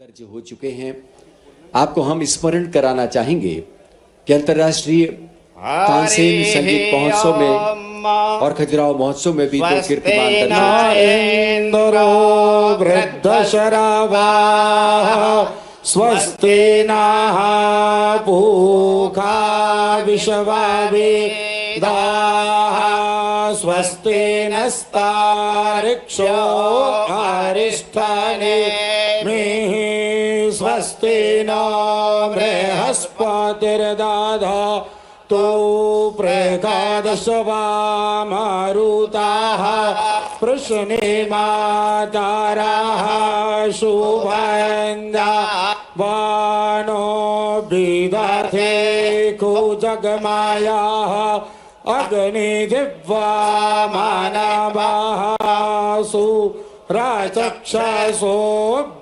दर्ज हो चुके हैं। आपको हम स्मरण कराना चाहेंगे कि अंतर्राष्ट्रीय तानसेन संगीत महोत्सव में और खजुराहो महोत्सव में भी दो कीर्तिमान दर्ज इंद्रो वृद्धशरावा स्वस्ति नः पूषा विश्ववेदाः स्वस्ति नस्तार्क्ष्यो अरिष्ठनेमिः स्वस्ति नो बृहस्पतिर्दधातु प्रकादशवामरुताः पृश्नेमाताराः शुभन्दावानो विदधे कुजगमायाः अग्निदिव्या मानवाः सुरचक्षसो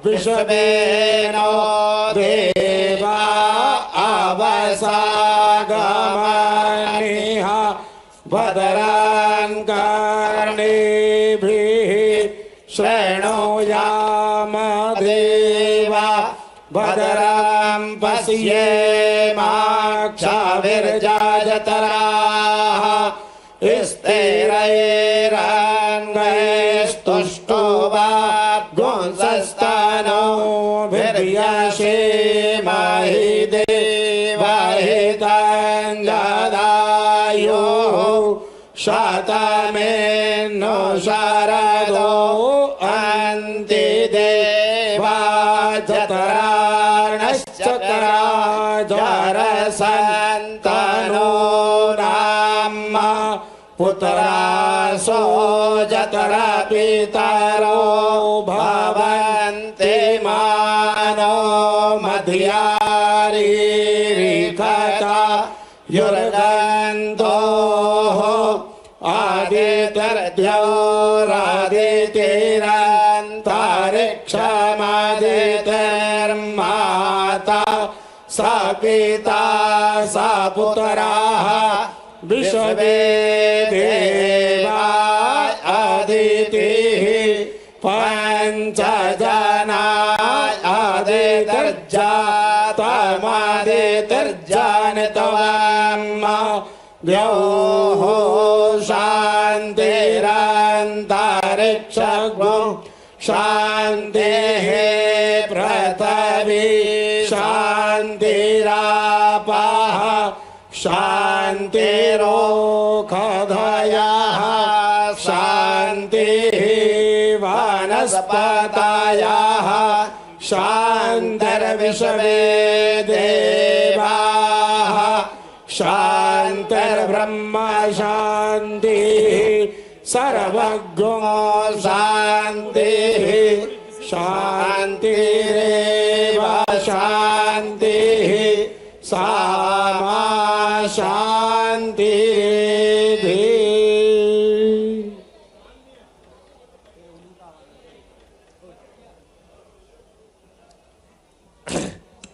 विश्वेनो देवा अवसागमनिः भद्रान् कर्णेभिः शृणुयाम देवा भद्रं पश्येमाक्षभिर्जत्राः स्थिरैरङ्गैस्तुष्टुवाग्गुंसस्तनोभिर्यसेमहि देवहितञ्जदायो शतमेनो शरदो अन्ति देवा जतरार्णश्चक्राजरसन्तनो नाम पुत्रासो जतरा पितरो भवन्ति मानो मध्यारीरिकता युर्गन्धोः आदित्यर्द्योरादितिरन्तरिक्षमदितिर्माता स पिता स पुत्राः विश्वे देवा अदितिः पञ्चजना आदितिर्जातमदितिर्जानितवम् द्योः शान्तिरन्तरिक्षगो शान्तिः पृथिवी शान्तिरापः शान्तिरोषधयः शान्तिः वनस्पतयः शान्तिर्विश्वे देवाः शान्तिर्ब्रह्म शान्तिः सर्वज्ञो शान्तिः शान्तिरेव शान्तिः सामा शान्तिरेधि।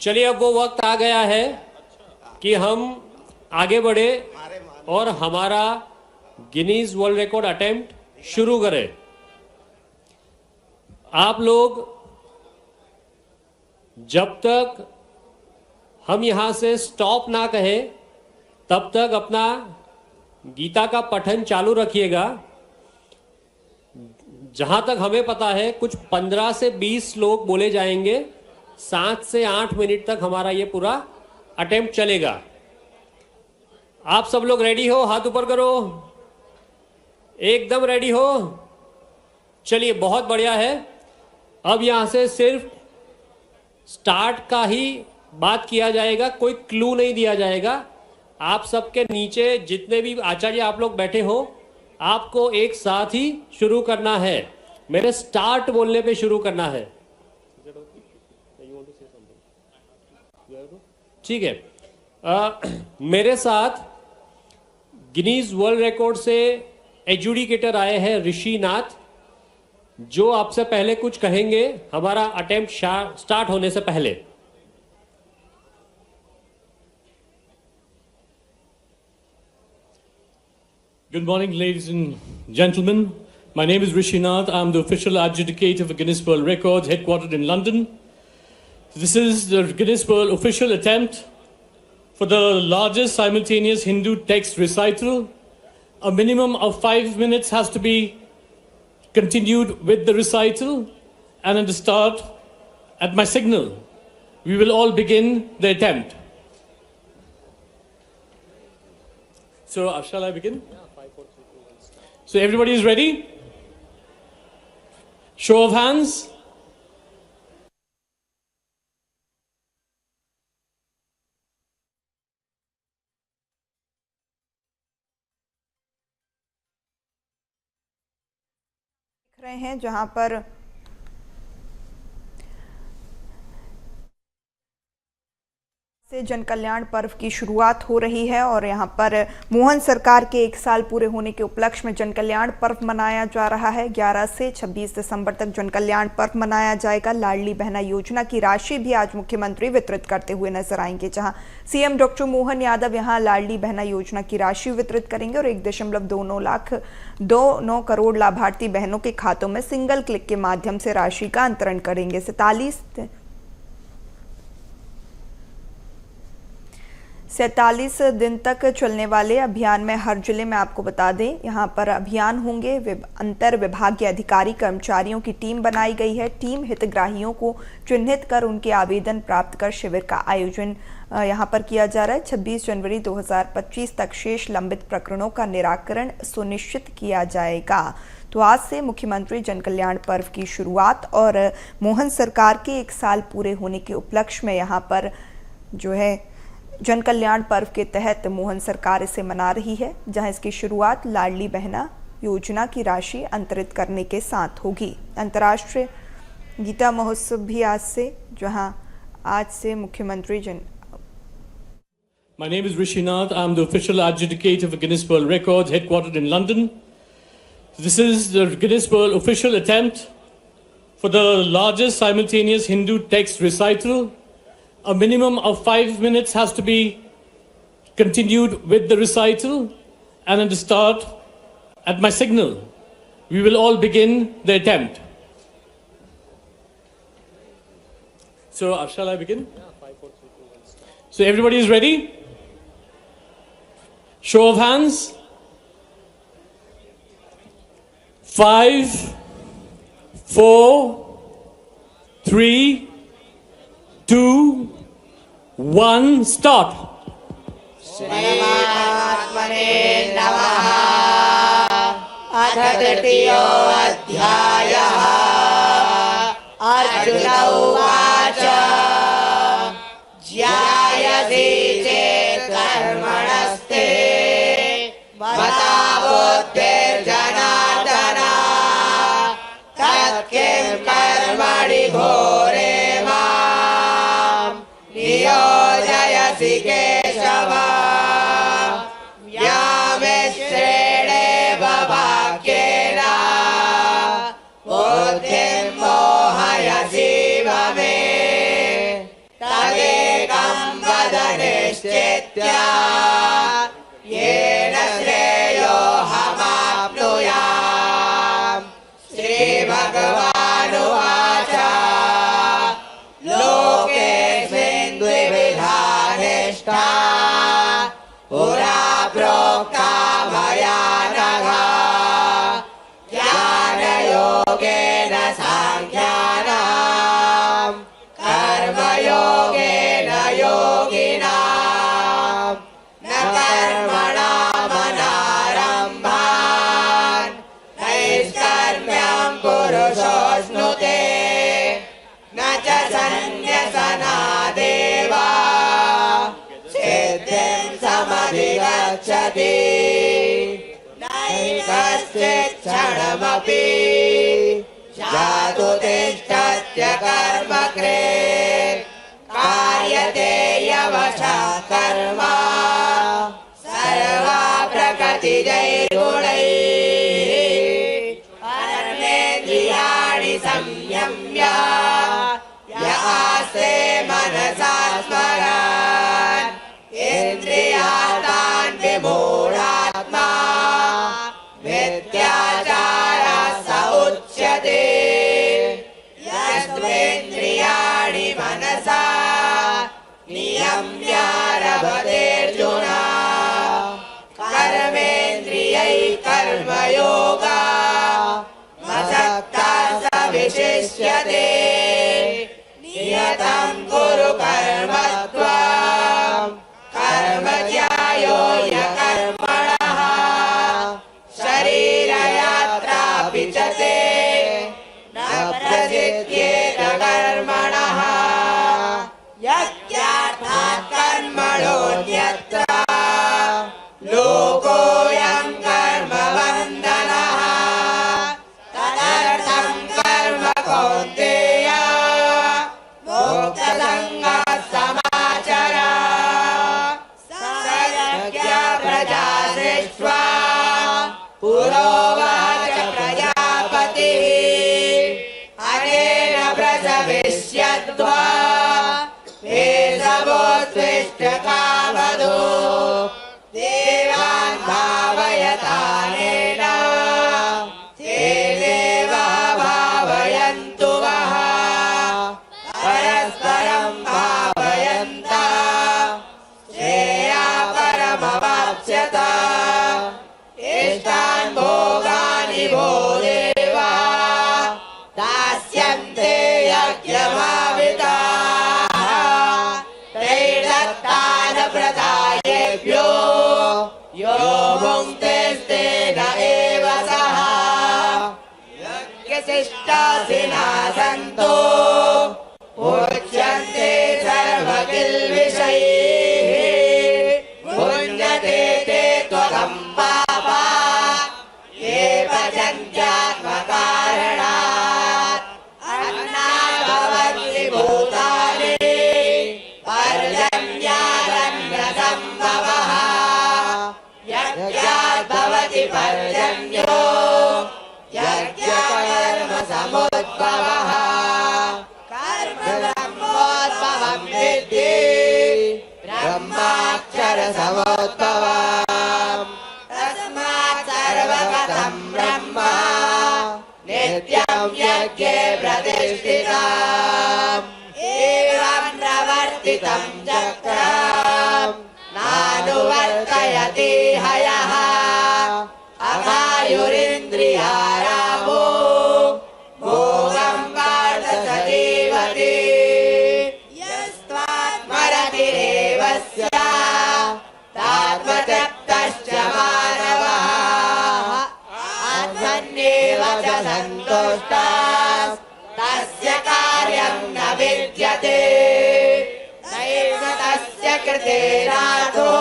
चलिए अब वो वक्त आ गया है कि हम आगे बढ़े और हमारा गिनीज वर्ल्ड रिकॉर्ड अटेम्प्ट शुरू करें। आप लोग जब तक हम यहां से स्टॉप ना कहें तब तक अपना गीता का पठन चालू रखिएगा। जहां तक हमें पता है कुछ 15 से 20 श्लोक बोले जाएंगे। 7 से 8 मिनट तक हमारा ये पूरा अटेम्प्ट चलेगा। आप सब लोग रेडी हो? हाथ ऊपर करो। एकदम रेडी हो? चलिए बहुत बढ़िया है। अब यहां से सिर्फ स्टार्ट का ही बात किया जाएगा, कोई क्लू नहीं दिया जाएगा। आप सबके नीचे जितने भी आचार्य आप लोग बैठे हो, आपको एक साथ ही शुरू करना है। मेरे स्टार्ट बोलने पे शुरू करना है, ठीक है? मेरे साथ गिनीज वर्ल्ड रिकॉर्ड से एजुडिकेटर आए हैं ऋषि नाथ, जो आपसे पहले कुछ कहेंगे हमारा अटेम्प्ट स्टार्ट होने से पहले। Good morning, ladies and gentlemen. My name is Rishi Nath. I'm the official adjudicator for Guinness World Records, headquartered in London. This is the Guinness World official attempt for the largest simultaneous Hindu text recital. A minimum of 5 minutes has to be continued with the recital, and at the start, at my signal, we will all begin the attempt. So, shall I begin? So, everybody is ready? Show of hands. देख रहे हैं जहां पर से जन कल्याण पर्व की शुरुआत हो रही है और यहां पर मोहन सरकार के 1 साल पूरे होने के उपलक्ष्य में जन कल्याण पर्व मनाया जा रहा है। 11 से 26 दिसंबर तक जन कल्याण पर्व मनाया जाएगा। लाडली बहना योजना की राशि भी आज मुख्यमंत्री वितरित करते हुए नजर आएंगे, जहां सीएम डॉक्टर मोहन यादव यहां लाडली बहना योजना की राशि वितरित करेंगे और 1.29 करोड़ लाभार्थी बहनों के खातों में सिंगल क्लिक के माध्यम से राशि का अंतरण करेंगे। 47 दिन तक चलने वाले अभियान में हर जिले में आपको बता दें यहां पर अभियान होंगे। अंतर विभागीय अधिकारी कर्मचारियों की टीम बनाई गई है। टीम हितग्राहियों को चिन्हित कर उनके आवेदन प्राप्त कर शिविर का आयोजन यहां पर किया जा रहा है। 26 जनवरी 2025 तक शेष लंबित प्रकरणों का निराकरण सुनिश्चित किया जाएगा। तो आज से मुख्यमंत्री जन कल्याण पर्व की शुरुआत और मोहन सरकार के 1 साल पूरे होने के उपलक्ष्य में यहाँ पर जो है जन कल्याण पर्व के तहत मोहन सरकार इसे मना रही है, जहां इसकी शुरुआत लाडली बहना योजना की राशि अंतरित करने के साथ होगी। अंतर्राष्ट्रीय गीता महोत्सव भी आज से, जहां आज से मुख्यमंत्री My name is Rishi Nath. I'm the official adjudicator for Guinness World Records, headquartered in London. This is the Guinness World official attempt for the largest simultaneous Hindu text recital. A minimum of 5 minutes has to be continued with the recital, and at the start, at my signal, we will all begin the attempt. So, shall I begin? So, everybody is ready? Show of hands. 5, 4, 3, 2, 1, start. श्रीपरमात्मने नमः। अथ तृतीयोऽध्यायः। अर्जुन उवाच ज्ञायसि चेत् कर्मणस्ते मता बुद्धिर्जनार्दन तत्किं कर्मणि घोरे नियोजयसि केशव व्यामिश्रेणेव वाक्येन बुद्धिं मोहयसीव मे तदेकं वद निश्चित्य येन श्रेयोऽहमाप्नुयाम्। श्रीभगवानुवाच लोकेऽस्मिन् द्विविधा निष्ठा पुरा प्रोक्ता मया नघ ज्ञानयोगेन साङ्ख्यानां कर्मयोगेन योगिनां न कर्मणामनारम्भान् नैष्कर्म्यं पुरुषोऽश्नुते न च सन्न्यसनादेव सिद्धिं समधिगच्छति नैकश्चित् क्षणमपि जातु तिष्ठत्य कर्मकृत् कार्यते यवशः कर्म सर्वा प्रकृतिजैर्गुणैः कर्मेन्द्रियाणि संयम्य आस्ते मनसा स्मरन् इन्द्रियार्थान् विमूढात्मा मिथ्याचारः स उच्यते यस्त्वेन्द्रियाणि मनसा संज्ञारभतेऽर्जुन कर्मेन्द्रियै कर्मयोगा मसक्ता स विशिष्यते नियतं कुरु कर्म त्वं कर्म ज्यायो ह्यकर्मणः शरीरयात्रापि च ते न प्रसिद्ध्येत कर्मणः यज्ञार्थात् कर्मणोऽन्यत्र लोकोऽयं कर्मबन्धनः तदर्थं कर्म कौन्तेय मोक्षसङ्गः समाचर सर्वज्ञ प्रजा सृष्ट्वा पुरोवाच प्रजापतिः अनेन प्रसविष्यद्वा वेदवोत्तिष्ठकामधो देवान् भावयतानेन ते देवा भावयन्तु वः परस्परं भावयन्ता श्रेया परमवाप्स्यत इष्टान् भोगानि वो देवा दास्यन्ते यज्ञभाविताः तैर्दत्तान् प्रदायेभ्यो यो भुङ्क्तेस्तेन एव सः यज्ञशिष्टासिनः सन्तो उच्यन्ते सर्वकिल्बिषैः पुण्यते ते त्वं पापा ये भजन्त्यात्मकारणात् अन्नात् भवन्ति भूतानि पर्जन्यादन्नसम्भवः यज्ञात् भवति पर्जन्यो यज्ञकर्मसमुद्भवः कर्म ब्रह्मोद्भवं विद्धि ब्रह्माक्षरसमुद्भवम् तस्मात् सर्वगतं ब्रह्म नित्यं यज्ञे प्रतिष्ठितम् एवं प्रवर्तितं चक्रम् नानुवर्तयति हयः अघायुरिन्द्रियारामो भोगं पार्थ स जीवति यस्त्वात्मरतिरेव स्यात् तात्मतप्तश्च मानवः आत्मन्येव च सन्तुष्टः तस्य कार्यं न विद्यते नैव तस्य कृतेनाथो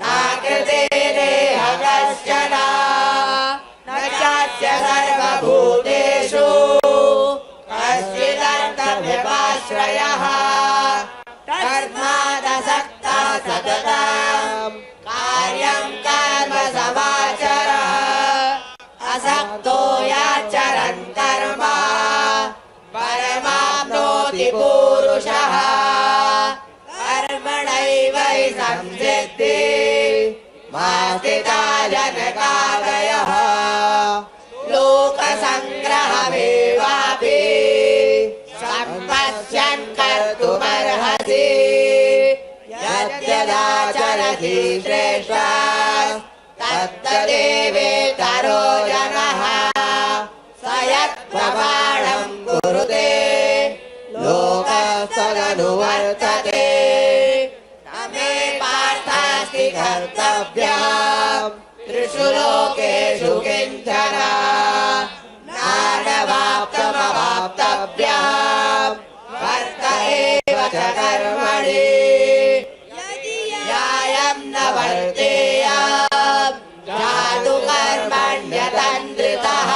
न कृतेनेह कश्चन न चास्य सर्वभूतेषु कश्चिदर्थव्यपाश्रयः तस्मादसक्तः सततं कार्यं कर्म समाचरः असक्तो याचरन् कर्म परमाप्नोति पूरुषः कर्मणैव हि संसिद्धिः मास्तिता जनकादयः लोकसङ्ग्रहमेवापि सम्पश्यन् कर्तुमर्हसि यद्यदाचरति श्रेष्ठः तत्तदेवेतरो जनः स यत्प्रमाणं कुरुते लोकस्तदनुवर्तते न मे पार्थास्ति कर्तव्यम् त्रिषु लोकेषु किञ्चन नानवाप्तमवाप्तव्यम् वर्त एव च कर्मणि यायं न वर्तेयम् जातु कर्मण्यतन्द्रितः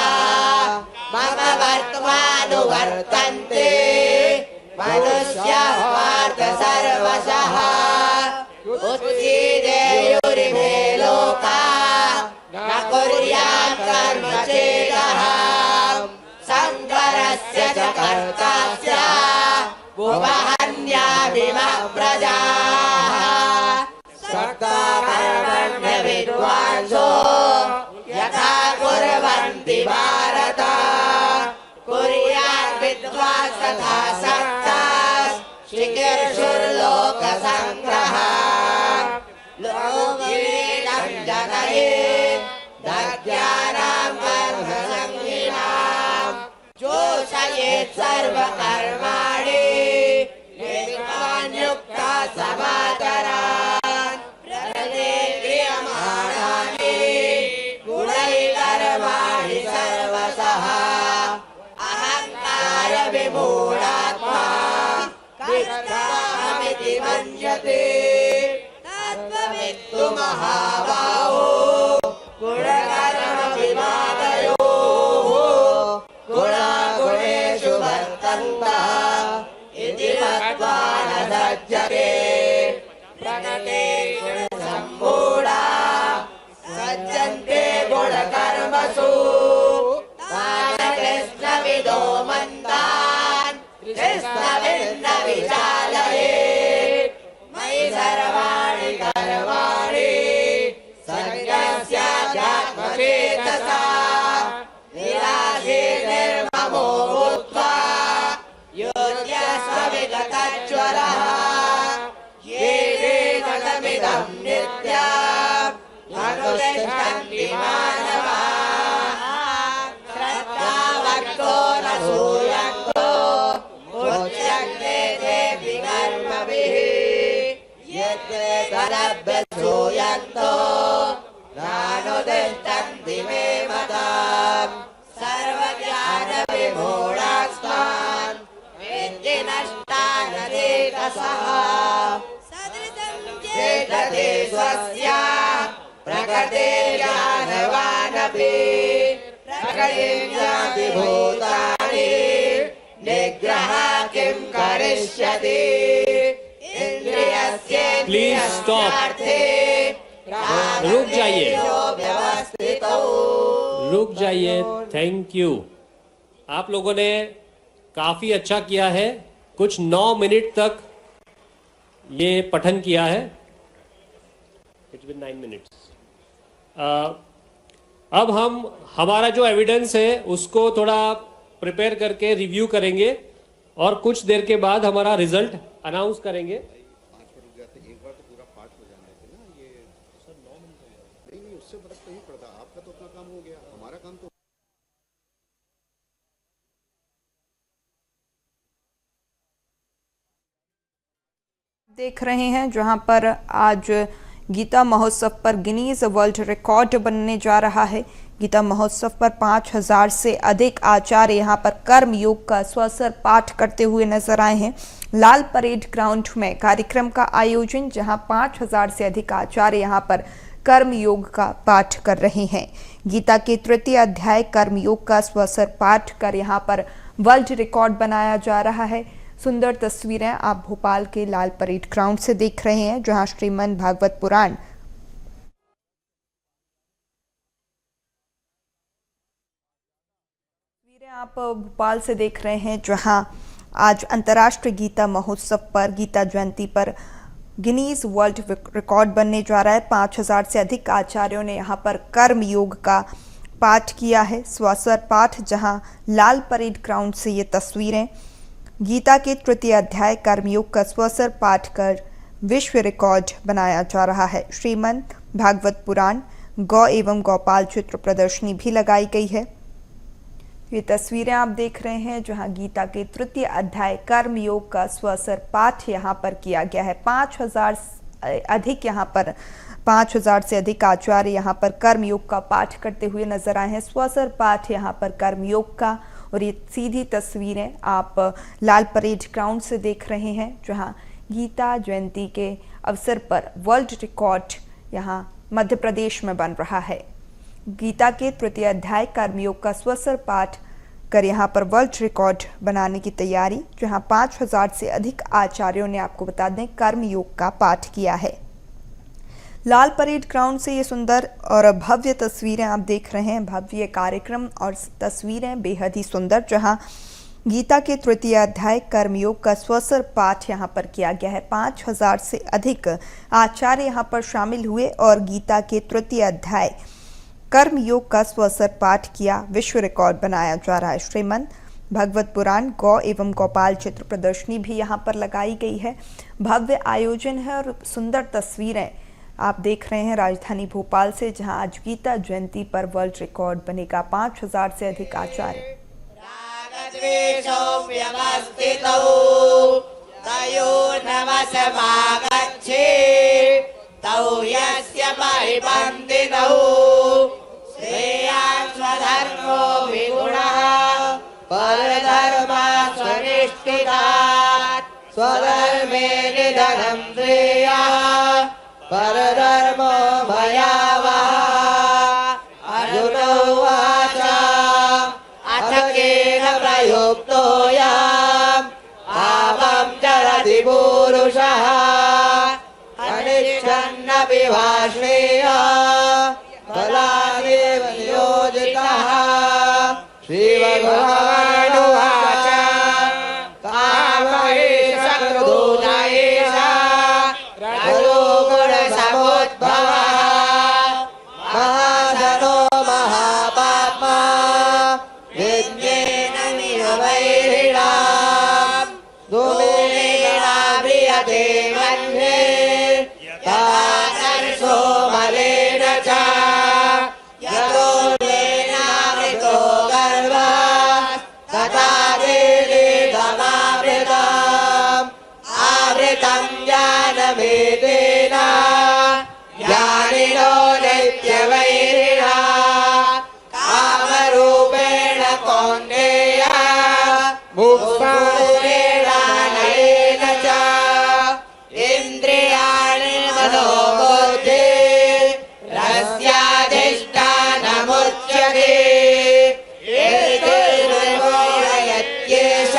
मम वर्त्मानुवर्तन्ते मनुष्याः पार्थ सर्वशः उत्सीदेयुरिमे लोकाः न कुर्यात् कर्म चेदः संवरस्य च कर्ता स्यात् उपहन्यामिमः प्रजाः सक्ता कर्मण्य विद्वांसो यथा कुर्वन्ति भारत कुर्यात् विद्वांस तथा सक्ताः चिकीर्षुर्लोकसा सर्वकर्माणि निर्माण्युक्ता समाचरान् प्रकृते क्रियमाणानि गुणैकर्माणि सर्वशः अहङ्कार विमूढात्मा मिथ्यामिति मन्यते तत्त्ववित्तु महाबाहो गुणकर्म विमादयोः गुणागुणेषु वर्तन्तः इति मत्वा न सज्जते प्रकृते गुणसम्मूढा सज्जन्ते गुणकर्मसु तान् कृष्णविदो मन्दान् कृष्णविन्न विचालयेत् मयि सर्वाणि कर्माणि सङ्गस्याध्यात्मचेतसा निराशे निर्ममो भूत्वा योऽद्यस्व विगतज्वरः ये वेदमिदं नित्यम् अनुतिष्ठन्ति मानवाः श्रद्धावक्तो न सूयक्तो मुच्यन्ते तेऽपि कर्मभिः यत्ते तदभ्यसूयन्तो नानुतिष्ठन्ति मे मताम् सर्वज्ञानविमूढास्तान् विद्धि नष्टानदेकसः चेतते स्वस्य प्रकृतिर्ज्ञानवानपि प्रकृतिं भूतानि निग्रह किं करिष्यति Please stop. रुक जाइए, रुक जाइए। Thank you. आप लोगों ने काफी अच्छा किया है। कुछ 9 मिनट तक ये पठन किया है। It's been 9 minutes. अब हम हमारा जो एविडेंस है उसको थोड़ा प्रिपेयर करके रिव्यू करेंगे और कुछ देर के बाद हमारा रिजल्ट अनाउंस करेंगे। देख रहे हैं जहां पर आज गीता महोत्सव पर गिनीज वर्ल्ड रिकॉर्ड बनने जा रहा है। गीता महोत्सव पर 5000 से अधिक आचार्य यहां पर कर्म योग का स्वसर पाठ करते हुए नजर आए हैं। लाल परेड ग्राउंड में कार्यक्रम का आयोजन, जहां 5000 से अधिक आचार्य यहां पर कर्म योग का पाठ कर रहे हैं। गीता के तृतीय अध्याय कर्म योग का स्वसर पाठ कर यहां पर वर्ल्ड रिकॉर्ड बनाया जा रहा है। सुंदर तस्वीरें आप भोपाल के लाल परेड ग्राउंड से देख रहे हैं, जहां श्रीमद् भागवत पुराण तस्वीरें आप भोपाल से देख रहे हैं, जहां आज अंतर्राष्ट्रीय गीता महोत्सव पर गीता जयंती पर गिनीज वर्ल्ड रिकॉर्ड बनने जा रहा है। 5000 से अधिक आचार्यों ने यहां पर कर्म योग का पाठ किया है, स्वसर पाठ, जहां लाल परेड ग्राउंड से ये तस्वीरें गीता के तृतीय अध्याय कर्मयोग का स्वसर पाठ कर विश्व रिकॉर्ड बनाया जा रहा है। श्रीमद् भागवत पुराण गौ एवं गौपाल चित्र प्रदर्शनी भी लगाई गई है। ये तस्वीरें आप देख रहे हैं, जहां गीता के तृतीय अध्याय कर्मयोग का स्वसर पाठ यहां पर किया गया है। 5000 से अधिक आचार्य यहां पर कर्मयोग का पाठ करते हुए नजर आए हैं। स्वसर पाठ यहां पर कर्मयोग का, और ये सीधी तस्वीरें आप लाल परेड ग्राउंड से देख रहे हैं, जहां गीता जयंती के अवसर पर वर्ल्ड रिकॉर्ड यहां मध्य प्रदेश में बन रहा है। गीता के तृतीय अध्याय कर्मयोग का स्वसर पाठ कर यहां पर वर्ल्ड रिकॉर्ड बनाने की तैयारी, जहां 5000 से अधिक आचार्यों ने, आपको बता दें, कर्मयोग का पाठ किया है। लाल परेड ग्राउंड से ये सुंदर और भव्य तस्वीरें आप देख रहे हैं। भव्य कार्यक्रम और तस्वीरें बेहद ही सुंदर, जहां गीता के तृतीय अध्याय कर्मयोग का स्वसर पाठ यहां पर किया गया है। 5000 से अधिक आचार्य यहां पर शामिल हुए और गीता के तृतीय अध्याय कर्मयोग का स्वसर पाठ किया, विश्व रिकॉर्ड बनाया जा रहा है। श्रीमद् भागवत पुराण गौ एवं गोपाल चित्र प्रदर्शनी भी यहां पर लगाई गई है। भव्य आयोजन है और सुंदर तस्वीरें आप देख रहे हैं राजधानी भोपाल से, जहां आज गीता जयंती पर वर्ल्ड रिकॉर्ड बनेगा। 5000 से अधिक आचार्य द्वेषौ व्यवस्थितौ तयोर्नवसमागच्छे तौ यस्य परिपन्थितौ श्रेयान् स्वधर्मो विगुणः परधर्मा स्वनिष्ठितात् स्वधर्मे निधनं श्रेयः परधर्मो भयावहः अर्जुन उवाच अथ केन प्रयुक्तोऽयम् पापं चरति पूरुषः अनिच्छन्नपि वा श्रेयः फलादेव नियोजितः श्रीभगवानुवाच कामैषकृतोदयेष रजोगुणसमुद्भवः महाधनो महापाप्मा यज्ञेन नियमैरिणाम् धूमेनाव्रियते मन्ये तादर्शो मलेन च यतो लेनावृतो गर्भात् तथा वेदेदमावृतम् आवृतं ज्ञानमेतेन ज्ञानिनो नित्यवैरिणा कामरूपेण कौन्तेय मुक्तेनानयेन च इन्द्रियाणि मनोबुद्धिरस्याधिष्ठानमुच्यते एतैर्विमोहयत्येष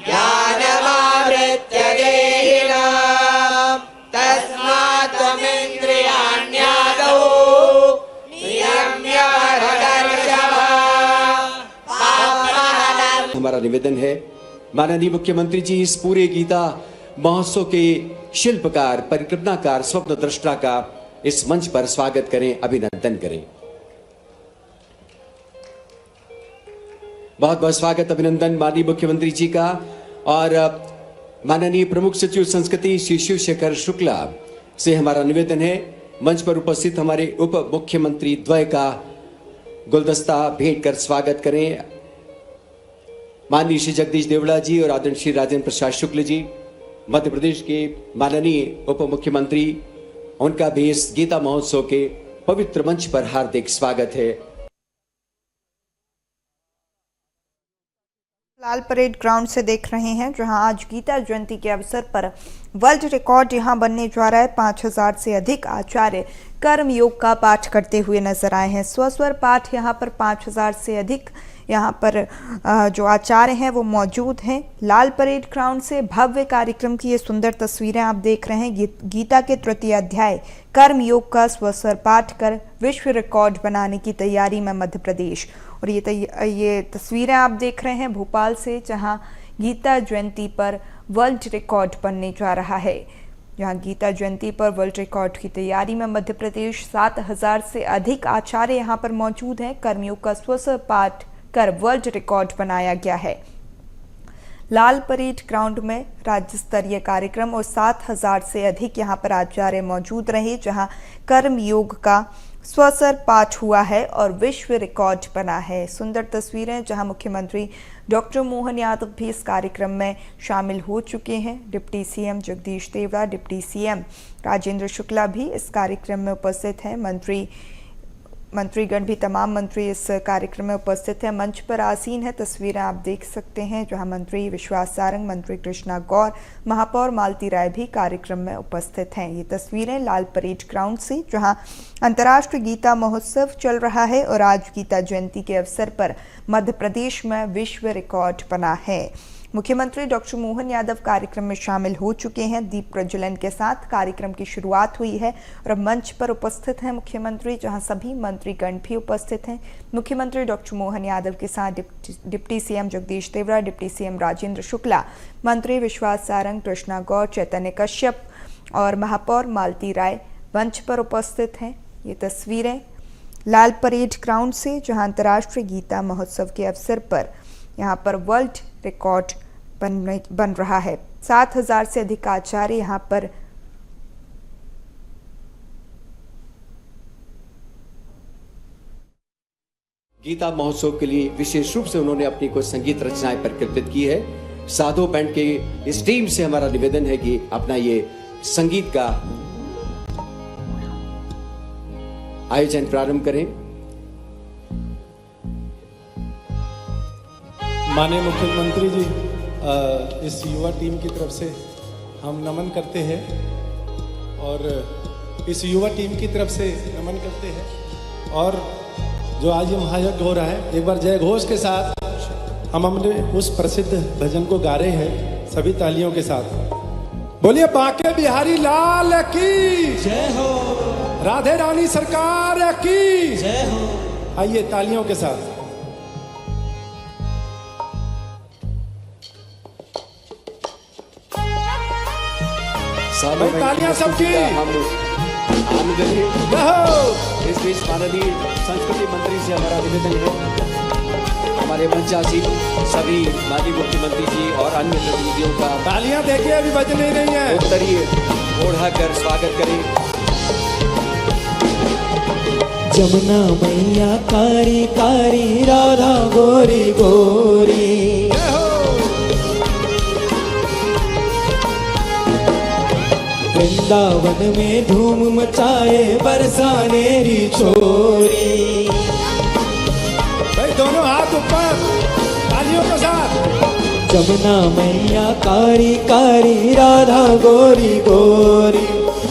ज्ञानमावृत्य देहिनाम् तस्मात् त्वमिन्द्रियाण्यादौ नियम्य भरतर्षभ पापहनम्। हमारा निवेदन है माननीय मुख्यमंत्री जी इस पूरे गीता महोत्सव के शिल्पकार, परिकल्पनाकार, स्वप्न दृष्टा का इस मंच पर स्वागत करें, अभिनंदन करें। बहुत बहुत स्वागत, अभिनंदन माननीय मुख्यमंत्री जी का। और माननीय प्रमुख सचिव संस्कृति श्री शिवशेखर शुक्ला से हमारा निवेदन है मंच पर उपस्थित हमारे उप मुख्यमंत्री द्वय का गुलदस्ता भेंट कर स्वागत करें। माननीय श्री जगदीश देवड़ा जी और आदरणीय श्री राजेंद्र प्रसाद शुक्ल जी, मध्य प्रदेश के माननीय उप मुख्यमंत्री, उनका भी इस गीता महोत्सव के पवित्र मंच पर हार्दिक स्वागत है। लाल परेड ग्राउंड से देख रहे हैं जहां आज गीता जयंती के अवसर पर वर्ल्ड रिकॉर्ड यहां बनने जा रहा है। 5000 से अधिक आचार्य कर्म योग का पाठ करते हुए नजर आए हैं। स्वस्वर पाठ यहां पर 5000 से अधिक यहाँ पर जो आचार्य हैं वो मौजूद हैं। लाल परेड ग्राउंड से भव्य कार्यक्रम की ये सुंदर तस्वीरें आप देख रहे हैं। गीता के तृतीय अध्याय कर्म योग का स्वस्वर पाठ कर विश्व रिकॉर्ड बनाने की तैयारी में मध्य प्रदेश। और ये तस्वीरें आप देख रहे हैं भोपाल से, जहाँ गीता जयंती पर वर्ल्ड रिकॉर्ड बनने जा रहा है। यहाँ गीता जयंती पर वर्ल्ड रिकॉर्ड की तैयारी में मध्य प्रदेश। 7000 से अधिक आचार्य यहाँ पर मौजूद हैं। कर्मयोग का स्वस्वर पाठ कर वर्ल्ड रिकॉर्ड बनाया गया है। लाल परेड ग्राउंड में राज्य स्तरीय कार्यक्रम और 7000 से अधिक यहाँ पर आचार्य मौजूद रहे, जहाँ कर्म योग का स्वस्वर पाठ हुआ है और विश्व रिकॉर्ड बना है। सुंदर तस्वीरें, जहां मुख्यमंत्री डॉक्टर मोहन यादव भी इस कार्यक्रम में शामिल हो चुके हैं। Deputy CM Jagdish Devda, deputy CM Rajendra Shukla भी इस कार्यक्रम में उपस्थित हैं। मंत्रीगण भी, तमाम मंत्री इस कार्यक्रम में उपस्थित हैं। मंच पर आसीन है, तस्वीरें आप देख सकते हैं, जहां मंत्री विश्वास सारंग, मंत्री कृष्णा गौर, महापौर मालती राय भी कार्यक्रम में उपस्थित हैं। ये तस्वीरें लाल परेड ग्राउंड से, जहां अंतर्राष्ट्रीय गीता महोत्सव चल रहा है और आज गीता जयंती के अवसर पर मध्य प्रदेश में विश्व रिकॉर्ड बना है। मुख्यमंत्री डॉक्टर मोहन यादव कार्यक्रम में शामिल हो चुके हैं। दीप प्रज्वलन के साथ कार्यक्रम की शुरुआत हुई है और मंच पर उपस्थित हैं मुख्यमंत्री, जहां सभी मंत्रीगण भी उपस्थित हैं। मुख्यमंत्री डॉक्टर मोहन यादव के साथ deputy CM Jagdish Devda, deputy CM Rajendra Shukla, मंत्री विश्वास सारंग, कृष्णा गौर, चैतन्य कश्यप और महापौर मालती राय मंच पर उपस्थित हैं। ये तस्वीरें लाल परेड ग्राउंड से, जहां अंतर्राष्ट्रीय गीता महोत्सव के अवसर पर यहाँ पर वर्ल्ड रिकॉर्ड बन रहा है। 7000 से अधिक आचार्य यहाँ पर गीता महोत्सव के लिए विशेष रूप से उन्होंने अपनी कुछ संगीत रचनाएं प्रकृतित की है। साधो बैंड के इस टीम से हमारा निवेदन है कि अपना ये संगीत का आयोजन प्रारंभ करें। माननीय मुख्यमंत्री जी, इस युवा टीम की तरफ से हम नमन करते हैं और इस युवा टीम की तरफ से नमन करते हैं। और जो आज ये महायज्ञ हो रहा है, एक बार जय घोष के साथ हमने उस प्रसिद्ध भजन को गा रहे हैं सभी तालियों के साथ। बोलिए बांके बिहारी लाल की जय हो, राधे रानी सरकार की जय हो। आइए तालियों के साथ। साधो भाई बैंड तालियां की सबकी। हम आनंद लें। जय हो। इस बीच माननीय संस्कृति मंत्री से हमारा निवेदन है, हमारे मंचासीन सभी माननीय मुख्यमंत्री जी और अन्य प्रतिनिधियों का तालियां देखिए, अभी बज नहीं रही हैं। उत्तरीय ओढ़ाकर स्वागत करें। जमुना मैया कारी कारी, राधा गोरी गोरी। जय हो। वृंदावन में धूम मचाए बरसानेरी छोरी। भाई दोनों हाथ ऊपर, तालियों के साथ। जमुना मैया कारी कारी, राधा गोरी गोरी।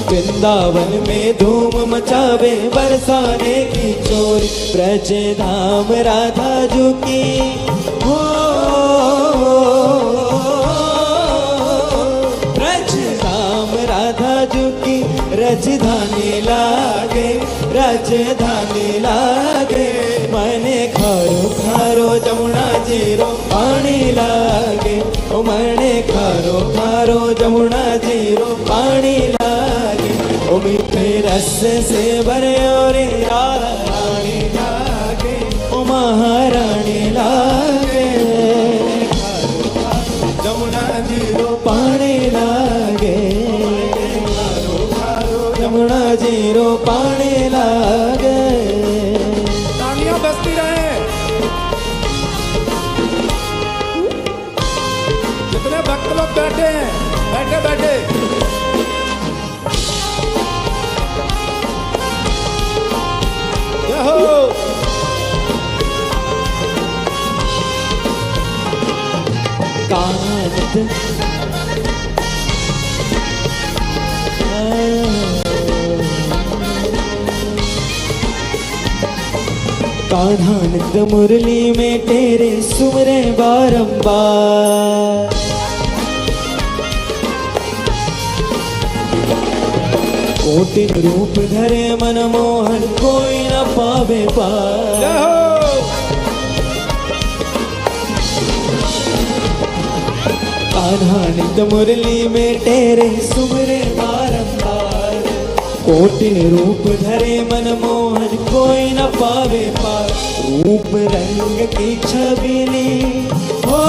वृंदावन में धूम मचावे बरसाने की चोरी। ब्रज धाम राधा जो की हो, ब्रज धाम राधा जो की राजधानी लागे, राजधानी लागे। मने खारो खारो जमुना जीरो पानी लागे। ओ मने खारो खारो जमुना जीरो पानी लागे। ओ मीठे रस से भरे और राधा रानी लागे, ओ महारानी लागे। जमुना जीरो पानी लागे, जमुना जीरो पानी लागे। तालियां बजती रहे। जितने भक्त लोग बैठे हैं, बैठे बैठे। जय हो। कानद कान्हानंद मुरली में तेरे सुमरे बारंबार। कोटिन रूप धरे मनमोहन, कोई न पावे पार। जय हो। कान्हानंद मुरली में तेरे सुमरे बारंबार। कोटिन रूप धरे मनमोहन, कोई न पावे पार। रूप रंग की छबिली हो,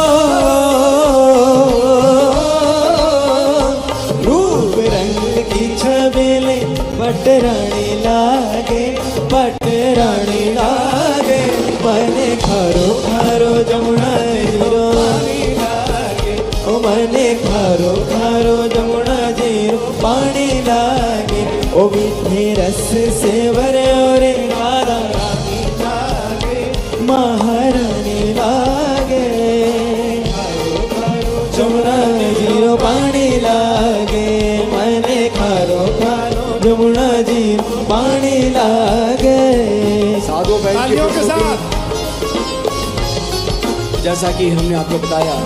रूप रंग की छबिली पटरानी लागे, पटरानी लागे। मने खारो खारो जमुना जीरो पानी लागे। ओ मने खारो खारो जमुना जीरो पानी लागे। ओ मीठे रस से भरे और राधा रानी लागे, महारानी लागे। जमुना जीरो पानी लागे, मने खारो खारो जमुना जीरो पानी लागे। साधो बैंड की तालियों के प्रस्तुति, साथ। जैसा कि हमने आपको बताया,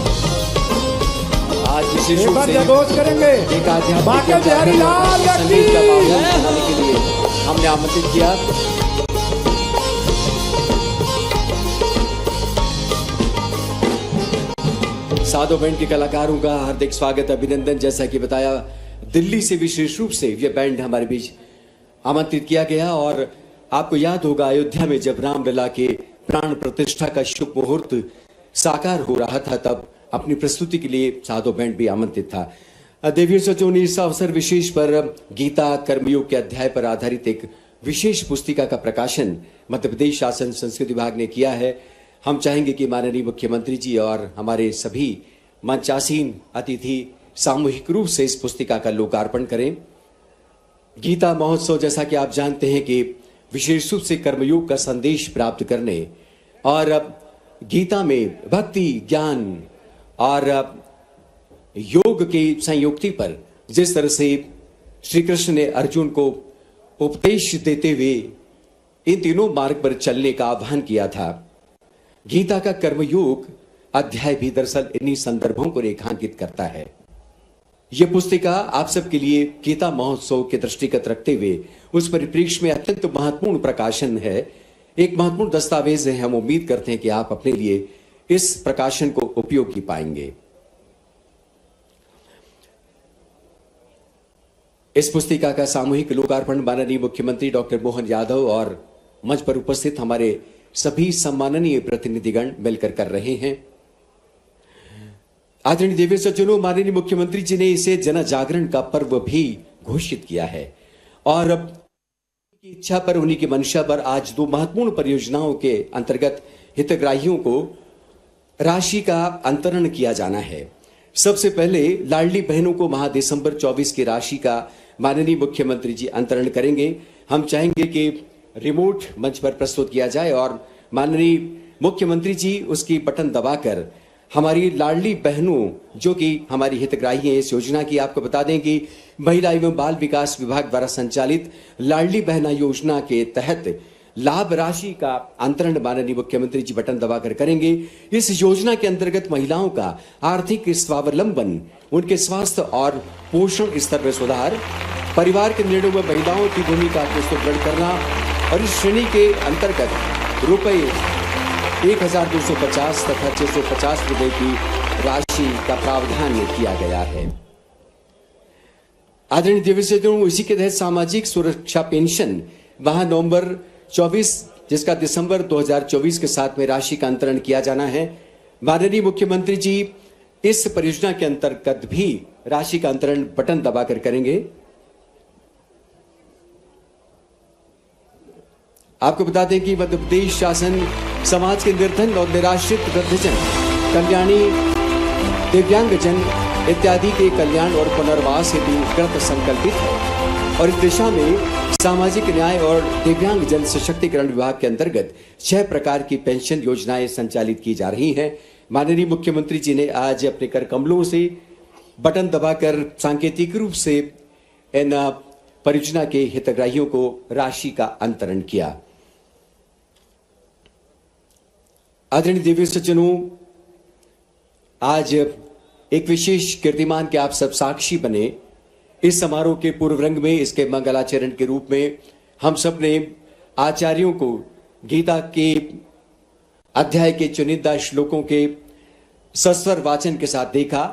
आज विशेष एक रूप बार से जय घोष करेंगे। एक आध्यात्मिक बांके बिहारी लाल संगीत का की माहौल बनाने के लिए हमने आमंत्रित किया। साधो बैंड के कलाकारों का हार्दिक स्वागत, अभिनंदन। जैसा कि बताया, दिल्ली से विशेष रूप से ये बैंड हमारे बीच आमंत्रित किया गया। और आपको याद होगा, अयोध्या में जब रामलला के प्राण प्रतिष्ठा का शुभ मुहूर्त साकार हो रहा था, तब अपनी प्रस्तुति के लिए साधो बैंड भी आमंत्रित था। देवियों सचों ने इस अवसर विशेष पर गीता कर्मयोग के अध्याय पर आधारित एक विशेष पुस्तिका का प्रकाशन मध्य प्रदेश शासन संस्कृति विभाग ने किया है। हम चाहेंगे कि माननीय मुख्यमंत्री जी और हमारे सभी मंचासीन अतिथि सामूहिक रूप से इस पुस्तिका का लोकार्पण करें। गीता महोत्सव, जैसा कि आप जानते हैं कि विशेष रूप से कर्मयोग का संदेश प्राप्त करने और गीता में भक्ति, ज्ञान और योग की संयुक्ति पर जिस तरह से श्री कृष्ण ने अर्जुन को उपदेश देते हुए इन तीनों मार्ग पर चलने का आह्वान किया था, गीता का कर्मयोग अध्याय भी दरअसल इन्हीं संदर्भों को रेखांकित करता है। यह पुस्तिका आप सबके लिए गीता महोत्सव के दृष्टिगत रखते हुए उस परिप्रेक्ष्य में अत्यंत महत्वपूर्ण प्रकाशन है, एक महत्वपूर्ण दस्तावेज है। हम उम्मीद करते हैं कि आप अपने लिए इस प्रकाशन को उपयोगी पाएंगे। इस पुस्तिका का सामूहिक लोकार्पण माननीय मुख्यमंत्री डॉक्टर मोहन यादव और मंच पर उपस्थित हमारे सभी सम्माननीय प्रतिनिधिगण मिलकर कर रहे हैं। आदरणीय देवी सज्जनों, माननीय मुख्यमंत्री जी ने इसे जन जागरण का पर्व भी घोषित किया है और की इच्छा पर, उन्हीं की मंशा पर आज दो महत्वपूर्ण परियोजनाओं के अंतर्गत हितग्राहियों को राशि का अंतरण किया जाना है। सबसे पहले लाडली बहनों को माह दिसंबर 24 की राशि का माननीय मुख्यमंत्री जी अंतरण करेंगे। हम चाहेंगे कि रिमोट मंच पर प्रस्तुत किया जाए और माननीय मुख्यमंत्री जी उसकी बटन दबाकर हमारी लाडली बहनों जो कि हमारी हितग्राही हैं इस योजना की, आपको बता दें कि महिला एवं बाल विकास विभाग द्वारा संचालित लाडली बहना योजना के तहत लाभ राशि का अंतरण माननीय मुख्यमंत्री जी बटन दबाकर करेंगे। इस योजना के अंतर्गत महिलाओं का आर्थिक स्वावलंबन, उनके स्वास्थ्य और पोषण स्तर में सुधार, परिवार के निर्णयों में महिलाओं की भूमिका को सुदृढ़ करना और इस श्रेणी के अंतर्गत रुपए 1250 तथा 650 रुपए की राशि का प्रावधान किया गया है। आदरणीय देवी सज्जनों, इसी के तहत सामाजिक सुरक्षा पेंशन माह नवंबर 24 जिसका दिसंबर 2024 के साथ में राशि का अंतरण किया जाना है। माननीय मुख्यमंत्री जी इस परियोजना के अंतर्गत भी राशि का अंतरण बटन दबाकर करेंगे। आपको बता दें कि मध्य प्रदेश शासन समाज के निर्धन और निराश्रित वृद्धजन, कल्याणी, दिव्यांगजन इत्यादि के कल्याण और पुनर्वास हेतु कृत संकल्पित है और इस दिशा में सामाजिक न्याय और दिव्यांग जन सशक्तिकरण विभाग के अंतर्गत 6 प्रकार की पेंशन योजनाएं संचालित की जा रही हैं। माननीय मुख्यमंत्री जी ने आज अपने कर कमलों से बटन दबाकर सांकेतिक रूप से इन परियोजना के हितग्राहियों को राशि का अंतरण किया। आदरणीय देवी सज्जनों, आज एक विशेष कीर्तिमान के आप सब साक्षी बने। इस समारोह के पूर्व रंग में, इसके मंगलाचरण के रूप में हम सब ने आचार्यों को गीता के अध्याय के चुनिंदा श्लोकों के सस्वर वाचन के साथ देखा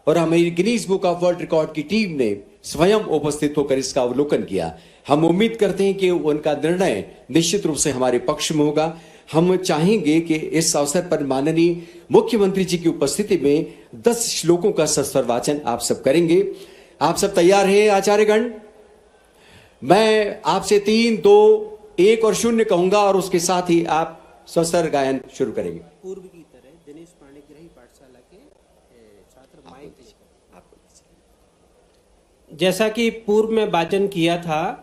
और हमारी Guinness book of world record की टीम ने स्वयं उपस्थित होकर इसका अवलोकन किया। हम उम्मीद करते हैं कि उनका निर्णय निश्चित रूप से हमारे पक्ष में होगा। हम चाहेंगे कि इस अवसर पर माननीय मुख्यमंत्री जी की उपस्थिति में 10 श्लोकों का सस्वर वाचन आप सब करेंगे। आप सब तैयार हैं आचार्यगण? मैं आपसे 3, 2, 1 और 0 कहूंगा और उसके साथ ही आप सस्वर गायन शुरू करेंगे। पूर्व की तरह दिनेश पाणिग्रही पाठशाला के छात्र माइक, जैसा कि पूर्व में वाचन किया था,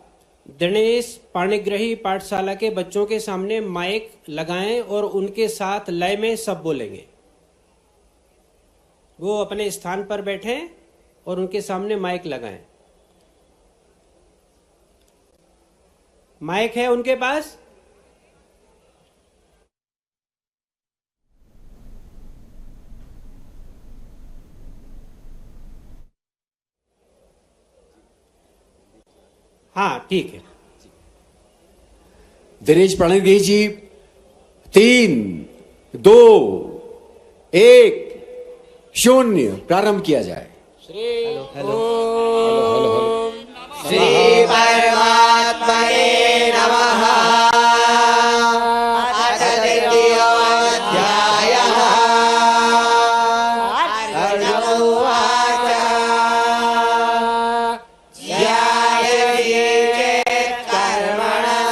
दिनेश पाणिग्रही पाठशाला के बच्चों के सामने माइक लगाएं और उनके साथ लय में सब बोलेंगे। वो अपने स्थान पर बैठें और उनके सामने माइक लगाएं। माइक है उनके पास? हाँ, ठीक है। दिनेश पाणिग्रही जी, 3, 2, 1, 0 प्रारंभ किया जाए। श्री परमात्मने नमः। अथ तृतीयोऽध्यायः। अर्जुन उवाच ध्यायति चेत् कर्मणः